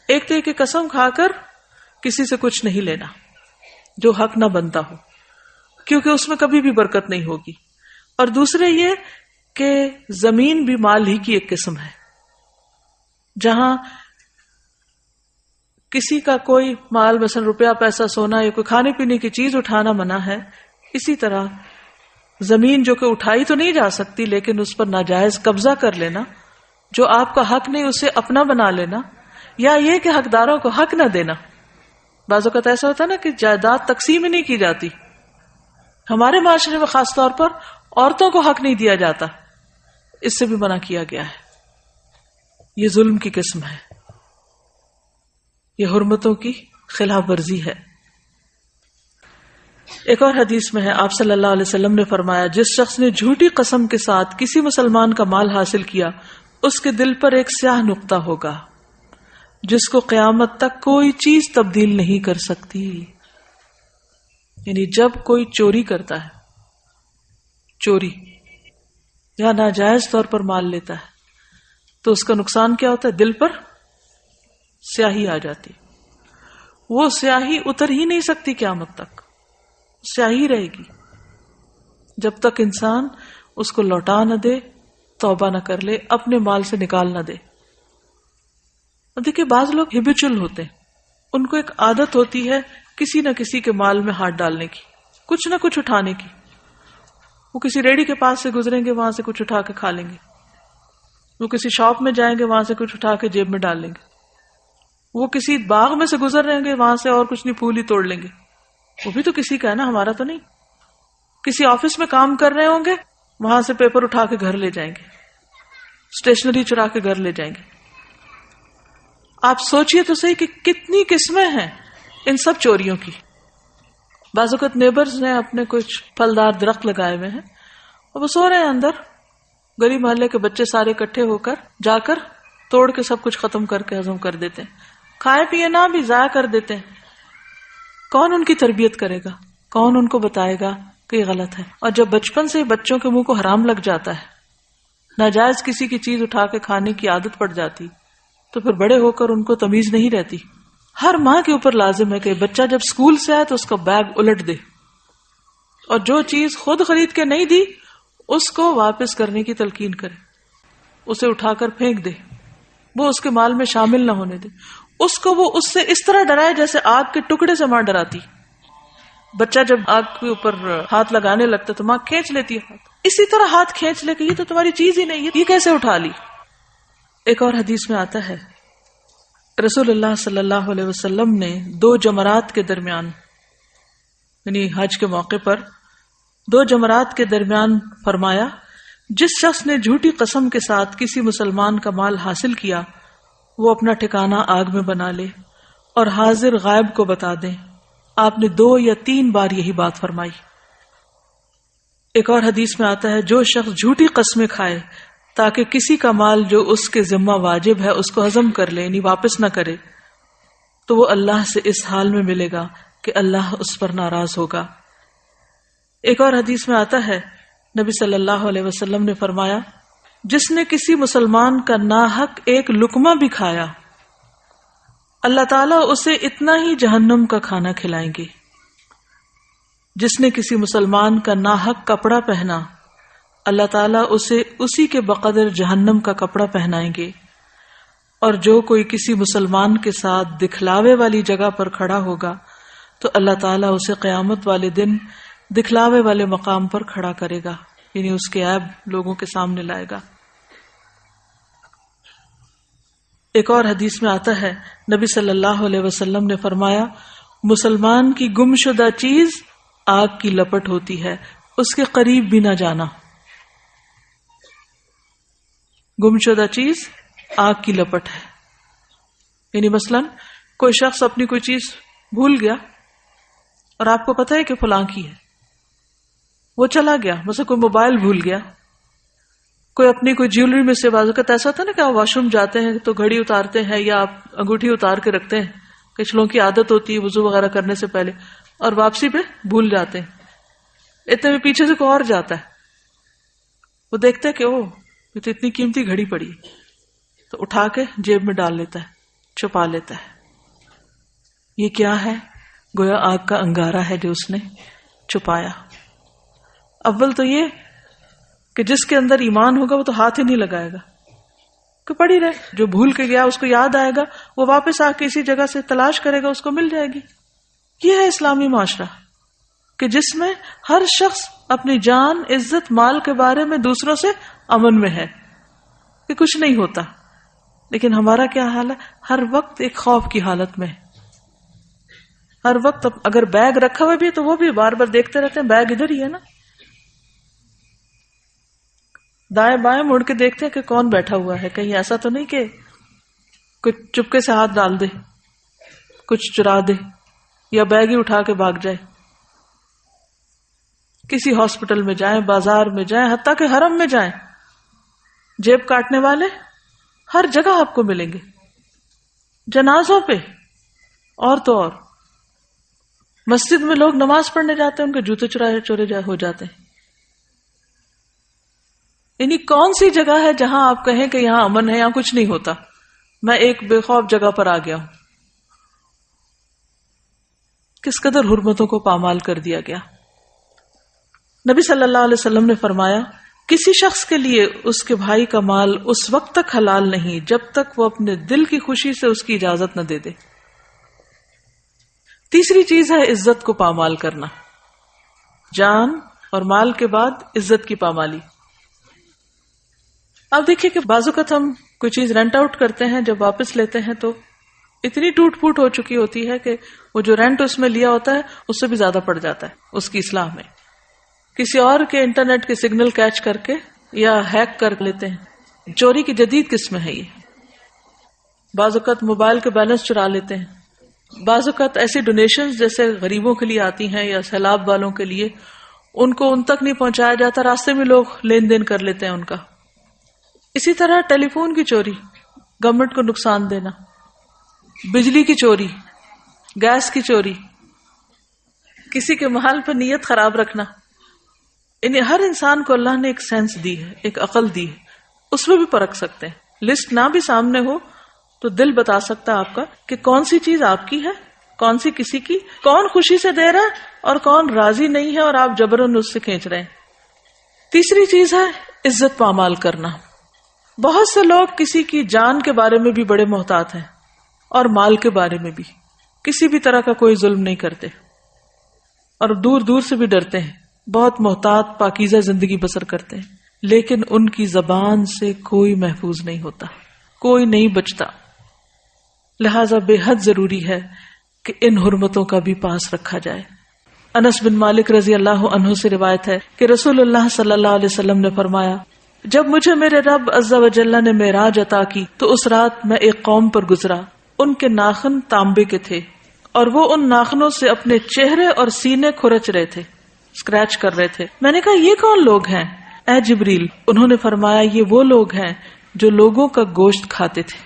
ایک تو یہ کہ قسم کھا کر کسی سے کچھ نہیں لینا جو حق نہ بنتا ہو، کیونکہ اس میں کبھی بھی برکت نہیں ہوگی. اور دوسرے یہ کہ زمین بھی مال ہی کی ایک قسم ہے. جہاں کسی کا کوئی مال مثلا روپیہ پیسہ سونا یا کوئی کھانے پینے کی چیز اٹھانا منع ہے، اسی طرح زمین جو کہ اٹھائی تو نہیں جا سکتی لیکن اس پر ناجائز قبضہ کر لینا، جو آپ کا حق نہیں اسے اپنا بنا لینا، یا یہ کہ حقداروں کو حق نہ دینا. بعض اوقات ایسا ہوتا ہے نا کہ جائیداد تقسیم ہی نہیں کی جاتی. ہمارے معاشرے میں خاص طور پر عورتوں کو حق نہیں دیا جاتا، اس سے بھی منع کیا گیا ہے. یہ ظلم کی قسم ہے، یہ حرمتوں کی خلاف ورزی ہے. ایک اور حدیث میں ہے آپ صلی اللہ علیہ وسلم نے فرمایا جس شخص نے جھوٹی قسم کے ساتھ کسی مسلمان کا مال حاصل کیا اس کے دل پر ایک سیاہ نقطہ ہوگا جس کو قیامت تک کوئی چیز تبدیل نہیں کر سکتی. یعنی جب کوئی چوری کرتا ہے، چوری یا ناجائز طور پر مال لیتا ہے، تو اس کا نقصان کیا ہوتا ہے؟ دل پر سیاہی آ جاتی، وہ سیاہی اتر ہی نہیں سکتی قیامت تک، سیاہی رہے گی جب تک انسان اس کو لوٹا نہ دے، توبہ نہ کر لے، اپنے مال سے نکال نہ دے۔ اب دیکھیے بعض لوگ ہیبیچل ہوتے ہیں، ان کو ایک عادت ہوتی ہے کسی نہ کسی کے مال میں ہاتھ ڈالنے کی، کچھ نہ کچھ اٹھانے کی۔ وہ کسی ریڑھی کے پاس سے گزریں گے، وہاں سے کچھ اٹھا کے کھا لیں گے، وہ کسی شاپ میں جائیں گے، وہاں سے کچھ اٹھا کے جیب میں ڈال لیں گے، وہ کسی باغ میں سے گزر رہیں گے، وہاں سے اور کچھ نہیں پھول ہی توڑ لیں گے، وہ بھی تو کسی کا ہے نا، ہمارا تو نہیں۔ کسی آفس میں کام کر رہے ہوں گے، وہاں سے پیپر اٹھا کے گھر لے جائیں گے، اسٹیشنری چرا کے گھر لے جائیں گے۔ آپ سوچئے تو صحیح کہ کتنی قسمیں ہیں ان سب چوریوں کی۔ بعض اوقات نیبرز نے اپنے کچھ پھلدار درخت لگائے ہوئے ہیں اور وہ سو رہے ہیں اندر، گلی محلے کے بچے سارے اکٹھے ہو کر جا کر توڑ کے سب کچھ ختم کر کے ہضم کر دیتے ہیں، کھائے پیے نہ بھی ضائع کر دیتے ہیں۔ کون ان کی تربیت کرے گا؟ کون ان کو بتائے گا کہ یہ غلط ہے؟ اور جب بچپن سے بچوں کے منہ کو حرام لگ جاتا ہے، ناجائز کسی کی چیز اٹھا کے کھانے کی عادت پڑ جاتی، تو پھر بڑے ہو کر ان کو تمیز نہیں رہتی۔ ہر ماں کے اوپر لازم ہے کہ بچہ جب اسکول سے آئے تو اس کا بیگ الٹ دے، اور جو چیز خود خرید کے نہیں دی اس کو واپس کرنے کی تلقین کرے، اسے اٹھا کر پھینک دے، وہ اس کے مال میں شامل نہ ہونے دے، اس کو وہ اس سے اس طرح ڈرائے جیسے آگ کے ٹکڑے سے ماں ڈراتی۔ بچہ جب آگ کے اوپر ہاتھ لگانے لگتا تو ماں کھینچ لیتی ہے ہاتھ، اسی طرح ہاتھ کھینچ لے کہ یہ تو تمہاری چیز ہی نہیں ہے، یہ کیسے اٹھا لی۔ ایک اور حدیث میں آتا ہے رسول اللہ صلی اللہ علیہ وسلم نے دو جمرات کے درمیان، یعنی حج کے موقع پر دو جمرات کے درمیان فرمایا، جس شخص نے جھوٹی قسم کے ساتھ کسی مسلمان کا مال حاصل کیا وہ اپنا ٹھکانہ آگ میں بنا لے اور حاضر غائب کو بتا دیں۔ آپ نے 2 یا 3 بار یہی بات فرمائی۔ ایک اور حدیث میں آتا ہے جو شخص جھوٹی قسمیں کھائے تاکہ کسی کا مال جو اس کے ذمہ واجب ہے اس کو ہضم کر لے، یعنی واپس نہ کرے، تو وہ اللہ سے اس حال میں ملے گا کہ اللہ اس پر ناراض ہوگا۔ ایک اور حدیث میں آتا ہے نبی صلی اللہ علیہ وسلم نے فرمایا، جس نے کسی مسلمان کا ناحق ایک لقمہ بھی کھایا اللہ تعالیٰ اسے اتنا ہی جہنم کا کھانا کھلائیں گے۔ جس نے کسی مسلمان کا ناحق کپڑا پہنا اللہ تعالیٰ اسے اسی کے بقدر جہنم کا کپڑا پہنائیں گے، اور جو کوئی کسی مسلمان کے ساتھ دکھلاوے والی جگہ پر کھڑا ہوگا تو اللہ تعالیٰ اسے قیامت والے دن دکھلاوے والے مقام پر کھڑا کرے گا، یعنی اس کے عیب لوگوں کے سامنے لائے گا۔ ایک اور حدیث میں آتا ہے نبی صلی اللہ علیہ وسلم نے فرمایا، مسلمان کی گمشدہ چیز آگ کی لپٹ ہوتی ہے، اس کے قریب بھی نہ جانا۔ گمشدہ چیز آگ کی لپٹ ہے، یعنی مثلاً کوئی شخص اپنی کوئی چیز بھول گیا اور آپ کو پتہ ہے کہ فلاں کی ہے، وہ چلا گیا، مثلا کوئی موبائل بھول گیا، کوئی اپنی کوئی جیولری میں سے، بعض اوقات ایسا ہوتا ہے نا کہ آپ واش روم جاتے ہیں تو گھڑی اتارتے ہیں یا آپ انگوٹھی اتار کے رکھتے ہیں، کچھ لوگوں کی عادت ہوتی ہے وضو وغیرہ کرنے سے پہلے، اور واپسی پہ بھول جاتے ہیں، اتنے میں پیچھے سے کوئی اور جاتا ہے، وہ دیکھتا ہے کہ اوہ یہ تو اتنی قیمتی گھڑی پڑی، تو اٹھا کے جیب میں ڈال لیتا ہے، چھپا لیتا ہے۔ یہ کیا ہے؟ گویا آگ کا انگارہ ہے جو اس نے چھپایا۔ اول تو یہ کہ جس کے اندر ایمان ہوگا وہ تو ہاتھ ہی نہیں لگائے گا کہ پڑی رہے، جو بھول کے گیا اس کو یاد آئے گا، وہ واپس آ کے اسی جگہ سے تلاش کرے گا، اس کو مل جائے گی۔ یہ ہے اسلامی معاشرہ کہ جس میں ہر شخص اپنی جان، عزت، مال کے بارے میں دوسروں سے امن میں ہے کہ کچھ نہیں ہوتا۔ لیکن ہمارا کیا حال ہے؟ ہر وقت ایک خوف کی حالت میں، ہر وقت اگر بیگ رکھا ہوا بھی ہے تو وہ بھی بار بار دیکھتے رہتے ہیں بیگ ادھر ہی ہے نا، دائیں بائیں مڑ کے دیکھتے ہیں کہ کون بیٹھا ہوا ہے، کہیں ایسا تو نہیں کہ کچھ چپکے سے ہاتھ ڈال دے، کچھ چرا دے یا بیگ ہی اٹھا کے بھاگ جائے۔ کسی ہاسپٹل میں جائیں، بازار میں جائیں، حتیٰ کہ حرم میں جائیں، جیب کاٹنے والے ہر جگہ آپ کو ملیں گے، جنازوں پہ اور تو اور۔ مسجد میں لوگ نماز پڑھنے جاتے ہیں، ان کے جوتے چورے ہو جاتے ہیں. یعنی کون سی جگہ ہے جہاں آپ کہیں کہ یہاں امن ہے، یہاں کچھ نہیں ہوتا، میں ایک بے خوف جگہ پر آ گیا ہوں. کس قدر حرمتوں کو پامال کر دیا گیا. نبی صلی اللہ علیہ وسلم نے فرمایا کسی شخص کے لیے اس کے بھائی کا مال اس وقت تک حلال نہیں جب تک وہ اپنے دل کی خوشی سے اس کی اجازت نہ دے دے. تیسری چیز ہے عزت کو پامال کرنا. جان اور مال کے بعد عزت کی پامالی. آپ دیکھیے کہ بعض اوقات ہم کوئی چیز رینٹ آؤٹ کرتے ہیں، جب واپس لیتے ہیں تو اتنی ٹوٹ پھوٹ ہو چکی ہوتی ہے کہ وہ جو رینٹ اس میں لیا ہوتا ہے اس سے بھی زیادہ پڑ جاتا ہے اس کی اصلاح میں. کسی اور کے انٹرنیٹ کے سگنل کیچ کر کے یا ہیک کر لیتے ہیں. چوری کی جدید قسم ہے یہ. بعض اوقات موبائل کے بیلنس چرا لیتے ہیں. بعض اوقات ایسی ڈونیشنز جیسے غریبوں کے لیے آتی ہیں یا سیلاب والوں کے لیے، ان کو ان تک نہیں پہنچایا جاتا، راستے میں لوگ لین دین کر لیتے ہیں ان کا. اسی طرح ٹیلی فون کی چوری، گورنمنٹ کو نقصان دینا، بجلی کی چوری، گیس کی چوری، کسی کے محل پر نیت خراب رکھنا. یعنی ہر انسان کو اللہ نے ایک سینس دی ہے، ایک عقل دی ہے، اس میں بھی پرکھ سکتے ہیں. لسٹ نہ بھی سامنے ہو تو دل بتا سکتا ہے آپ کا کہ کون سی چیز آپ کی ہے، کون سی کسی کی، کون خوشی سے دے رہا ہے اور کون راضی نہیں ہے اور آپ جبرن اس سے کھینچ رہے ہیں. تیسری چیز ہے عزت پامال کرنا. بہت سے لوگ کسی کی جان کے بارے میں بھی بڑے محتاط ہیں اور مال کے بارے میں بھی کسی بھی طرح کا کوئی ظلم نہیں کرتے اور دور دور سے بھی ڈرتے ہیں، بہت محتاط پاکیزہ زندگی بسر کرتے ہیں، لیکن ان کی زبان سے کوئی محفوظ نہیں ہوتا، کوئی نہیں بچتا. لہذا بے حد ضروری ہے کہ ان حرمتوں کا بھی پاس رکھا جائے. انس بن مالک رضی اللہ عنہ سے روایت ہے کہ رسول اللہ صلی اللہ علیہ وسلم نے فرمایا جب مجھے میرے رب عز و جل نے معراج عطا کی تو اس رات میں ایک قوم پر گزرا. ان کے ناخن تانبے کے تھے اور وہ ان ناخنوں سے اپنے چہرے اور سینے کھرچ رہے تھے، اسکریچ کر رہے تھے. میں نے کہا یہ کون لوگ ہیں اے جبریل؟ انہوں نے فرمایا یہ وہ لوگ ہیں جو لوگوں کا گوشت کھاتے تھے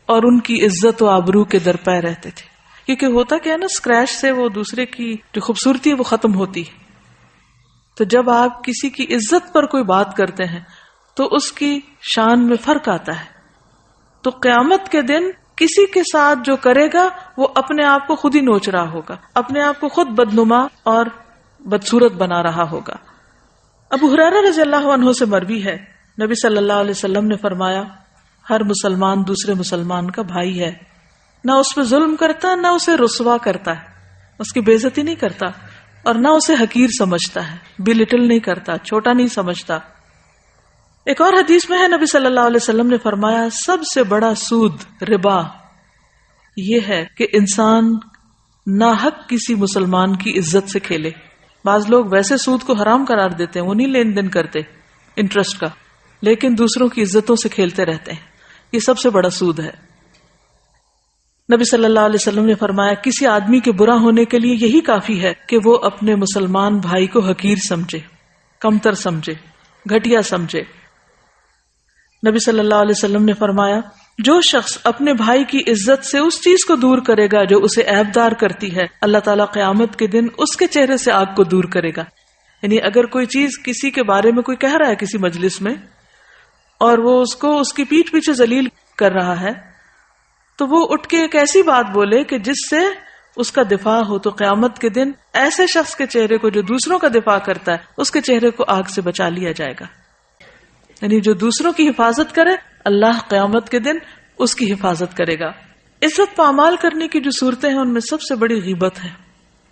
اور ان کی عزت و آبرو کے درپے رہتے تھے. کیونکہ ہوتا کیا ہے نا، اسکریچ سے وہ دوسرے کی جو خوبصورتی ہے وہ ختم ہوتی ہے. تو جب آپ کسی کی عزت پر کوئی بات کرتے ہیں تو اس کی شان میں فرق آتا ہے. تو قیامت کے دن کسی کے ساتھ جو کرے گا وہ اپنے آپ کو خود ہی نوچ رہا ہوگا، اپنے آپ کو خود بدنما اور بدصورت بنا رہا ہوگا. ابو ہریرہ رضی اللہ عنہ سے مروی ہے نبی صلی اللہ علیہ وسلم نے فرمایا ہر مسلمان دوسرے مسلمان کا بھائی ہے، نہ اس پہ ظلم کرتا، نہ اسے رسوا کرتا ہے، اس کی بے عزتی نہیں کرتا اور نہ اسے حقیر سمجھتا ہے، بلٹل نہیں کرتا، چھوٹا نہیں سمجھتا. ایک اور حدیث میں ہے نبی صلی اللہ علیہ وسلم نے فرمایا سب سے بڑا سود ربا یہ ہے کہ انسان ناحق کسی مسلمان کی عزت سے کھیلے. بعض لوگ ویسے سود کو حرام قرار دیتے ہیں، وہ نہیں لین دین کرتے انٹرسٹ کا، لیکن دوسروں کی عزتوں سے کھیلتے رہتے ہیں. یہ سب سے بڑا سود ہے. نبی صلی اللہ علیہ وسلم نے فرمایا کسی آدمی کے برا ہونے کے لیے یہی کافی ہے کہ وہ اپنے مسلمان بھائی کو حقیر سمجھے، کمتر سمجھے، گھٹیا سمجھے. نبی صلی اللہ علیہ وسلم نے فرمایا جو شخص اپنے بھائی کی عزت سے اس چیز کو دور کرے گا جو اسے عیب دار کرتی ہے، اللہ تعالیٰ قیامت کے دن اس کے چہرے سے آگ کو دور کرے گا. یعنی اگر کوئی چیز کسی کے بارے میں کوئی کہہ رہا ہے کسی مجلس میں اور وہ اس کو اس کی پیٹھ پیچھے ذلیل کر رہا ہے تو وہ اٹھ کے ایک ایسی بات بولے کہ جس سے اس کا دفاع ہو، تو قیامت کے دن ایسے شخص کے چہرے کو جو دوسروں کا دفاع کرتا ہے اس کے چہرے کو آگ سے بچا لیا جائے گا. یعنی جو دوسروں کی حفاظت کرے اللہ قیامت کے دن اس کی حفاظت کرے گا. عزت پامال کرنے کی جو صورتیں ہیں ان میں سب سے بڑی غیبت ہے.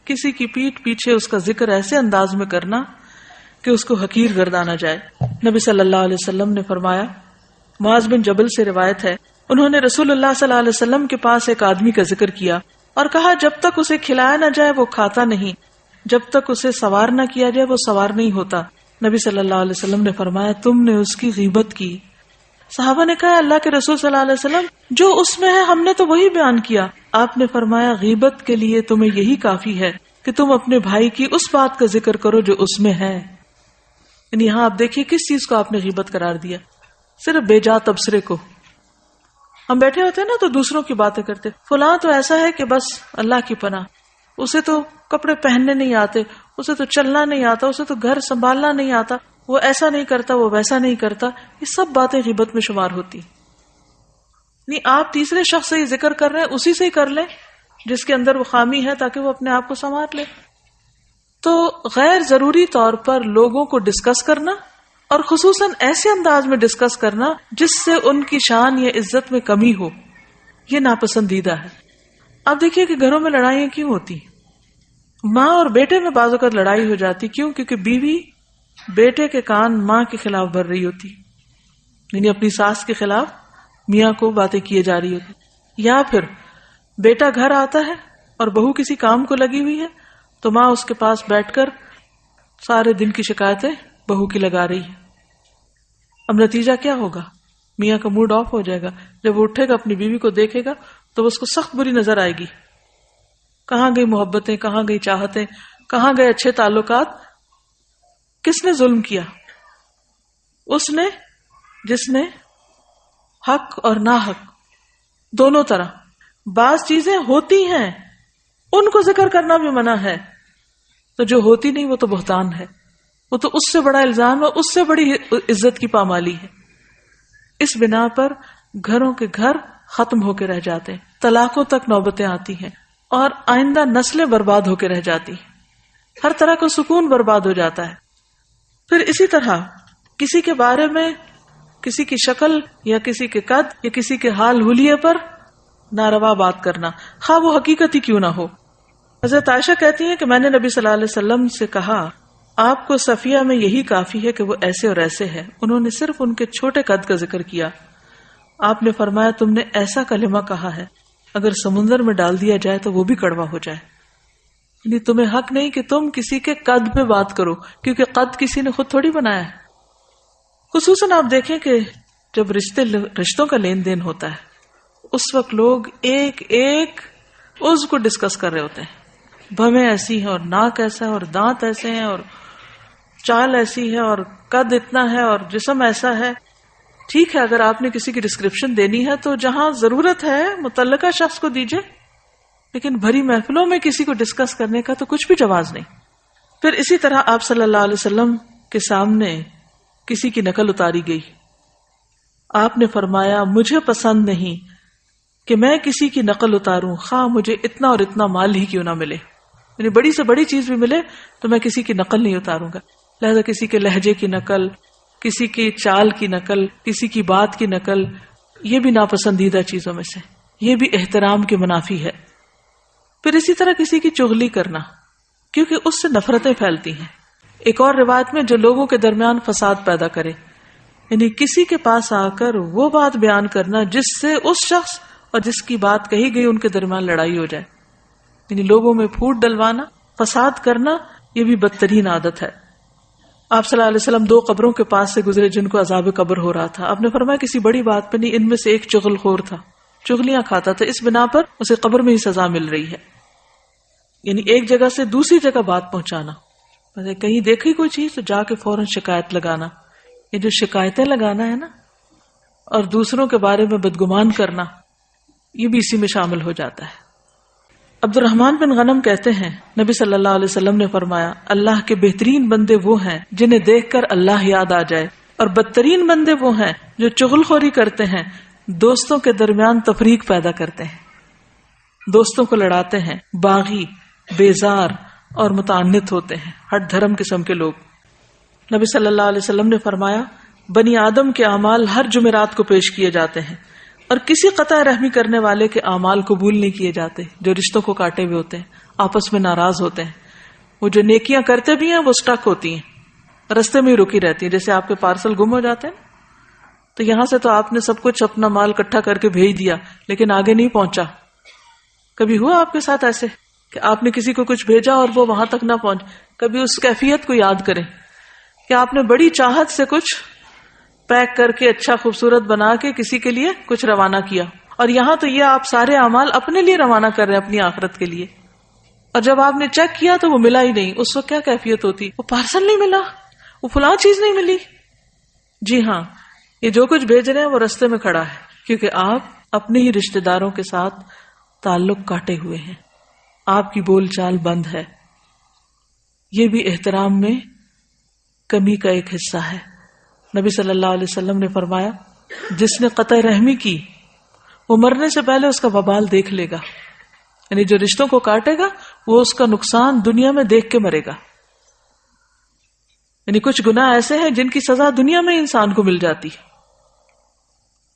کسی کی پیٹھ پیچھے اس کا ذکر ایسے انداز میں کرنا کہ اس کو حقیر گردانا جائے. نبی صلی اللہ علیہ وسلم نے فرمایا، معاذ بن جبل سے روایت ہے، انہوں نے رسول اللہ صلی اللہ علیہ وسلم کے پاس ایک آدمی کا ذکر کیا اور کہا جب تک اسے کھلایا نہ جائے وہ کھاتا نہیں، جب تک اسے سوار نہ کیا جائے وہ سوار نہیں ہوتا. نبی صلی اللہ علیہ وسلم نے فرمایا تم نے اس کی غیبت کی. صحابہ نے کہا اللہ کے رسول صلی اللہ علیہ وسلم جو اس میں ہے ہم نے تو وہی بیان کیا. آپ نے فرمایا غیبت کے لیے تمہیں یہی کافی ہے کہ تم اپنے بھائی کی اس بات کا ذکر کرو جو اس میں ہے. یعنی یہاں آپ دیکھیے کس چیز کو آپ نے غیبت قرار دیا، صرف بے جا تبصرے کو. ہم بیٹھے ہوتے ہیں نا تو دوسروں کی باتیں کرتے، فلاں تو ایسا ہے کہ بس اللہ کی پناہ، اسے تو کپڑے پہننے نہیں آتے، اسے تو چلنا نہیں آتا، اسے تو گھر سنبھالنا نہیں آتا، وہ ایسا نہیں کرتا، وہ ویسا نہیں کرتا. یہ سب باتیں غیبت میں شمار ہوتی. نہیں، آپ تیسرے شخص سے یہ ذکر کر رہے ہیں، اسی سے ہی کر لیں جس کے اندر وہ خامی ہے، تاکہ وہ اپنے آپ کو سنوار لے. تو غیر ضروری طور پر لوگوں کو ڈسکس کرنا، اور خصوصاً ایسے انداز میں ڈسکس کرنا جس سے ان کی شان یا عزت میں کمی ہو، یہ ناپسندیدہ ہے. اب دیکھیے کہ گھروں میں لڑائیاں کیوں ہوتی؟ ماں اور بیٹے میں بعض اوقات لڑائی ہو جاتی. کیوں؟ کیونکہ بیوی بیٹے کے کان ماں کے خلاف بھر رہی ہوتی، یعنی اپنی ساس کے خلاف میاں کو باتیں کیے جا رہی ہوتی. یا پھر بیٹا گھر آتا ہے اور بہو کسی کام کو لگی ہوئی ہے تو ماں اس کے پاس بیٹھ کر سارے دن کی شکایتیں بہو کی لگا رہی ہے. اب نتیجہ کیا ہوگا؟ میاں کا موڈ آف ہو جائے گا. جب وہ اٹھے گا اپنی بیوی کو دیکھے گا تو اس کو سخت بری نظر آئے گی. کہاں گئی محبتیں، کہاں گئی چاہتیں، کہاں گئے اچھے تعلقات؟ کس نے ظلم کیا؟ اس نے جس نے حق اور ناحق دونوں طرح. بعض چیزیں ہوتی ہیں ان کو ذکر کرنا بھی منع ہے، تو جو ہوتی نہیں وہ تو بہتان ہے، وہ تو اس سے بڑا الزام ہے، اس سے بڑی عزت کی پامالی ہے. اس بنا پر گھروں کے گھر ختم ہو کے رہ جاتے ہیں، طلاقوں تک نوبتیں آتی ہیں، اور آئندہ نسلیں برباد ہو کے رہ جاتی ہیں، ہر طرح کا سکون برباد ہو جاتا ہے. پھر اسی طرح کسی کے بارے میں، کسی کی شکل یا کسی کے قد یا کسی کے حال حلیے پر ناروا بات کرنا، خواہ وہ حقیقت ہی کیوں نہ ہو. حضرت عائشہ کہتی ہیں کہ میں نے نبی صلی اللہ علیہ وسلم سے کہا، آپ کو صفیہ میں یہی کافی ہے کہ وہ ایسے اور ایسے ہے. انہوں نے صرف ان کے چھوٹے قد کا ذکر کیا. آپ نے فرمایا، تم نے ایسا کلمہ کہا ہے اگر سمندر میں ڈال دیا جائے تو وہ بھی کڑوا ہو جائے. یعنی تمہیں حق نہیں کہ تم کسی کے قد پہ بات کرو، کیونکہ قد کسی نے خود تھوڑی بنایا ہے. خصوصاً آپ دیکھیں کہ جب رشتوں کا لین دین ہوتا ہے اس وقت لوگ ایک ایک عضو کو ڈسکس کر رہے ہوتے ہیں. بھویں ایسی ہیں اور ناک ایسا ہے اور دانت ایسے ہیں اور چال ایسی ہے اور قد اتنا ہے اور جسم ایسا ہے. ٹھیک ہے، اگر آپ نے کسی کی ڈسکرپشن دینی ہے تو جہاں ضرورت ہے متعلقہ شخص کو دیجئے، لیکن بھری محفلوں میں کسی کو ڈسکس کرنے کا تو کچھ بھی جواز نہیں. پھر اسی طرح آپ صلی اللہ علیہ وسلم کے سامنے کسی کی نقل اتاری گئی. آپ نے فرمایا، مجھے پسند نہیں کہ میں کسی کی نقل اتاروں، خواہ مجھے اتنا اور اتنا مال ہی کیوں نہ ملے. یعنی بڑی سے بڑی چیز بھی ملے تو میں کسی کی نقل نہیں اتاروں گا. لہذا کسی کے لہجے کی نقل، کسی کی چال کی نقل، کسی کی بات کی نقل، یہ بھی ناپسندیدہ چیزوں میں سے، یہ بھی احترام کے منافی ہے. پھر اسی طرح کسی کی چغلی کرنا، کیونکہ اس سے نفرتیں پھیلتی ہیں. ایک اور روایت میں جو لوگوں کے درمیان فساد پیدا کرے، یعنی کسی کے پاس آ کر وہ بات بیان کرنا جس سے اس شخص اور جس کی بات کہی گئی ان کے درمیان لڑائی ہو جائے. یعنی لوگوں میں پھوٹ ڈلوانا، فساد کرنا، یہ بھی بدترین عادت ہے. آپ صلی اللہ علیہ وسلم 2 قبروں کے پاس سے گزرے جن کو عذاب قبر ہو رہا تھا. آپ نے فرمایا کسی بڑی بات پہ نہیں، ان میں سے ایک چغل خور تھا، چغلیاں کھاتا تھا، اس بنا پر اسے قبر میں ہی سزا مل رہی ہے. یعنی ایک جگہ سے دوسری جگہ بات پہنچانا، کہیں دیکھی کوئی چیز تو جا کے فوراً شکایت لگانا. یہ جو شکایتیں لگانا ہے نا، اور دوسروں کے بارے میں بدگمان کرنا، یہ بھی اسی میں شامل ہو جاتا ہے. عبد الرحمن بن غنم کہتے ہیں، نبی صلی اللہ علیہ وسلم نے فرمایا، اللہ کے بہترین بندے وہ ہیں جنہیں دیکھ کر اللہ یاد آ جائے، اور بدترین بندے وہ ہیں جو چغل خوری کرتے ہیں، دوستوں کے درمیان تفریق پیدا کرتے ہیں، دوستوں کو لڑاتے ہیں، باغی، بیزار اور متعنت ہوتے ہیں، ہٹ دھرم قسم کے لوگ. نبی صلی اللہ علیہ وسلم نے فرمایا، بنی آدم کے اعمال ہر جمعرات کو پیش کیے جاتے ہیں، اور کسی قطع رحمی کرنے والے کے اعمال قبول نہیں کیے جاتے. جو رشتوں کو کاٹے ہوئے ہوتے ہیں، آپس میں ناراض ہوتے ہیں، وہ جو نیکیاں کرتے بھی ہیں وہ سٹک ہوتی ہیں، رستے میں ہی رکی رہتی ہیں. جیسے آپ کے پارسل گم ہو جاتے ہیں تو یہاں سے تو آپ نے سب کچھ اپنا مال اکٹھا کر کے بھیج دیا لیکن آگے نہیں پہنچا. کبھی ہوا آپ کے ساتھ ایسے کہ آپ نے کسی کو کچھ بھیجا اور وہ وہاں تک نہ پہنچ؟ کبھی اس کیفیت کو یاد کریں کہ آپ نے بڑی چاہت سے کچھ پیک کر کے اچھا خوبصورت بنا کے کسی کے لیے کچھ روانہ کیا، اور یہاں تو یہ آپ سارے اعمال اپنے لیے روانہ کر رہے ہیں، اپنی آخرت کے لیے، اور جب آپ نے چیک کیا تو وہ ملا ہی نہیں. اس وقت کیا کیفیت ہوتی؟ وہ پارسل نہیں ملا، وہ فلاں چیز نہیں ملی. جی ہاں، یہ جو کچھ بھیج رہے ہیں وہ رستے میں کھڑا ہے، کیونکہ آپ اپنے ہی رشتہ داروں کے ساتھ تعلق کاٹے ہوئے ہیں. آپ کی بول چال بند ہے. یہ بھی احترام میں کمی کا ایک حصہ ہے. نبی صلی اللہ علیہ وسلم نے فرمایا جس نے قطع رحمی کی وہ مرنے سے پہلے اس کا وبال دیکھ لے گا. یعنی جو رشتوں کو کاٹے گا وہ اس کا نقصان دنیا میں دیکھ کے مرے گا. یعنی کچھ گناہ ایسے ہیں جن کی سزا دنیا میں انسان کو مل جاتی ہے.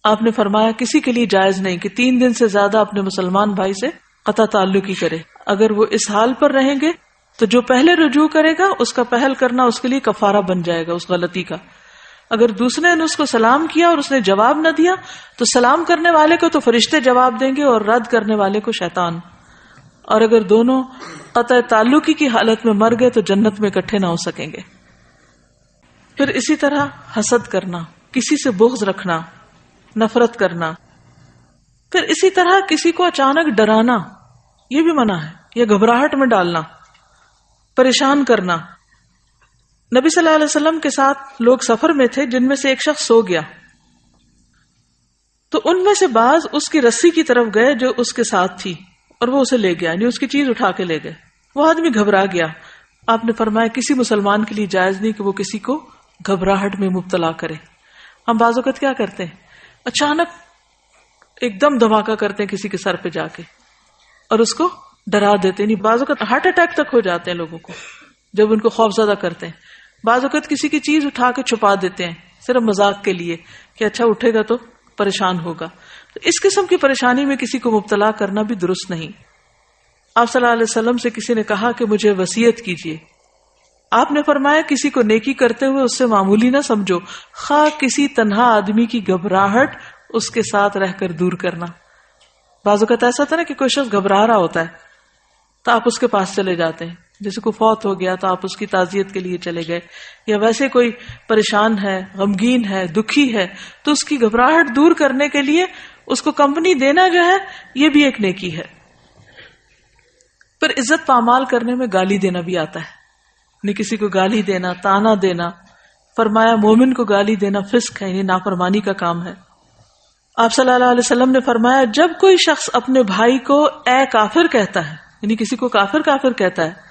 آپ نے فرمایا کسی کے لیے جائز نہیں کہ 3 دن سے زیادہ اپنے مسلمان بھائی سے قطع تعلق ہی کرے. اگر وہ اس حال پر رہیں گے تو جو پہلے رجوع کرے گا اس کا پہل کرنا اس کے لیے کفارہ بن جائے گا اس غلطی کا. اگر دوسرے نے اس کو سلام کیا اور اس نے جواب نہ دیا تو سلام کرنے والے کو تو فرشتے جواب دیں گے اور رد کرنے والے کو شیطان. اور اگر دونوں قطع تعلقی کی حالت میں مر گئے تو جنت میں اکٹھے نہ ہو سکیں گے. پھر اسی طرح حسد کرنا، کسی سے بغض رکھنا، نفرت کرنا. پھر اسی طرح کسی کو اچانک ڈرانا، یہ بھی منع ہے. یا گھبراہٹ میں ڈالنا، پریشان کرنا. نبی صلی اللہ علیہ وسلم کے ساتھ لوگ سفر میں تھے جن میں سے ایک شخص سو گیا تو ان میں سے بعض اس کی رسی کی طرف گئے جو اس کے ساتھ تھی اور وہ اسے لے گیا، یعنی اس کی چیز اٹھا کے لے گئے. وہ آدمی گھبرا گیا. آپ نے فرمایا کسی مسلمان کے لیے جائز نہیں کہ وہ کسی کو گھبراہٹ میں مبتلا کرے. ہم بعض اوقات کیا کرتے ہیں، اچانک ایک دم دھماکہ کرتے ہیں کسی کے سر پہ جا کے اور اس کو ڈرا دیتے ہیں. بعض اوقات ہارٹ اٹیک تک ہو جاتے ہیں لوگوں کو جب ان کو خوفزدہ کرتے ہیں. بعض اوقات کسی کی چیز اٹھا کے چھپا دیتے ہیں صرف مذاق کے لیے کہ اچھا اٹھے گا تو پریشان ہوگا. تو اس قسم کی پریشانی میں کسی کو مبتلا کرنا بھی درست نہیں. آپ صلی اللہ علیہ وسلم سے کسی نے کہا کہ مجھے وصیت کیجیے. آپ نے فرمایا کسی کو نیکی کرتے ہوئے اس سے معمولی نہ سمجھو، خواہ کسی تنہا آدمی کی گھبراہٹ اس کے ساتھ رہ کر دور کرنا. بعض اوقات ایسا تھا نا کہ کوئی شخص گھبرا رہا ہوتا ہے تو آپ اس کے پاس چلے جاتے ہیں. جیسے کوئی فوت ہو گیا تو آپ اس کی تعزیت کے لیے چلے گئے، یا ویسے کوئی پریشان ہے، غمگین ہے، دکھی ہے تو اس کی گھبراہٹ دور کرنے کے لیے اس کو کمپنی دینا جو ہے یہ بھی ایک نیکی ہے. پھر عزت پامال کرنے میں گالی دینا بھی آتا ہے. نہیں کسی کو گالی دینا، تانا دینا. فرمایا مومن کو گالی دینا فسق ہے، یعنی نافرمانی کا کام ہے. آپ صلی اللہ علیہ وسلم نے فرمایا جب کوئی شخص اپنے بھائی کو اے کافر کہتا ہے، یعنی کسی کو کافر کافر کہتا ہے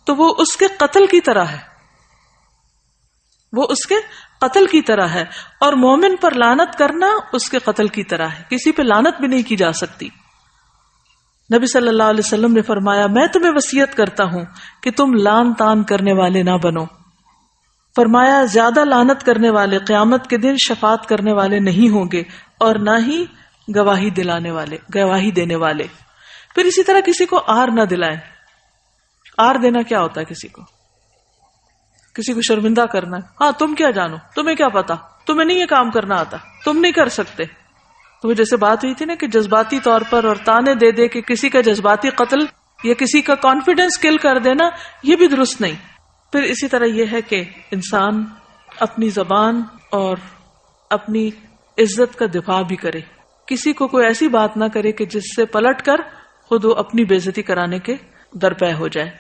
تو وہ اس کے قتل کی طرح ہے، وہ اس کے قتل کی طرح ہے. اور مومن پر لعنت کرنا اس کے قتل کی طرح ہے. کسی پہ لعنت بھی نہیں کی جا سکتی. نبی صلی اللہ علیہ وسلم نے فرمایا میں تمہیں وصیت کرتا ہوں کہ تم لعن طعن کرنے والے نہ بنو. فرمایا زیادہ لعنت کرنے والے قیامت کے دن شفاعت کرنے والے نہیں ہوں گے اور نہ ہی گواہی دینے والے. پھر اسی طرح کسی کو آر نہ دلائیں. آر دینا کیا ہوتا ہے؟ کسی کو شرمندہ کرنا. ہاں تم کیا جانو، تمہیں کیا پتا، تمہیں نہیں یہ کام کرنا آتا، تم نہیں کر سکتے. تو وہ جیسے بات ہوئی تھی نا کہ جذباتی طور پر اور تانے دے دے کہ کسی کا جذباتی قتل یا کسی کا کانفیڈنس کل کر دینا، یہ بھی درست نہیں. پھر اسی طرح یہ ہے کہ انسان اپنی زبان اور اپنی عزت کا دفاع بھی کرے. کسی کو کوئی ایسی بات نہ کرے کہ جس سے پلٹ کر خود وہ اپنی بے عزتی کرانے کے درپے ہو جائے.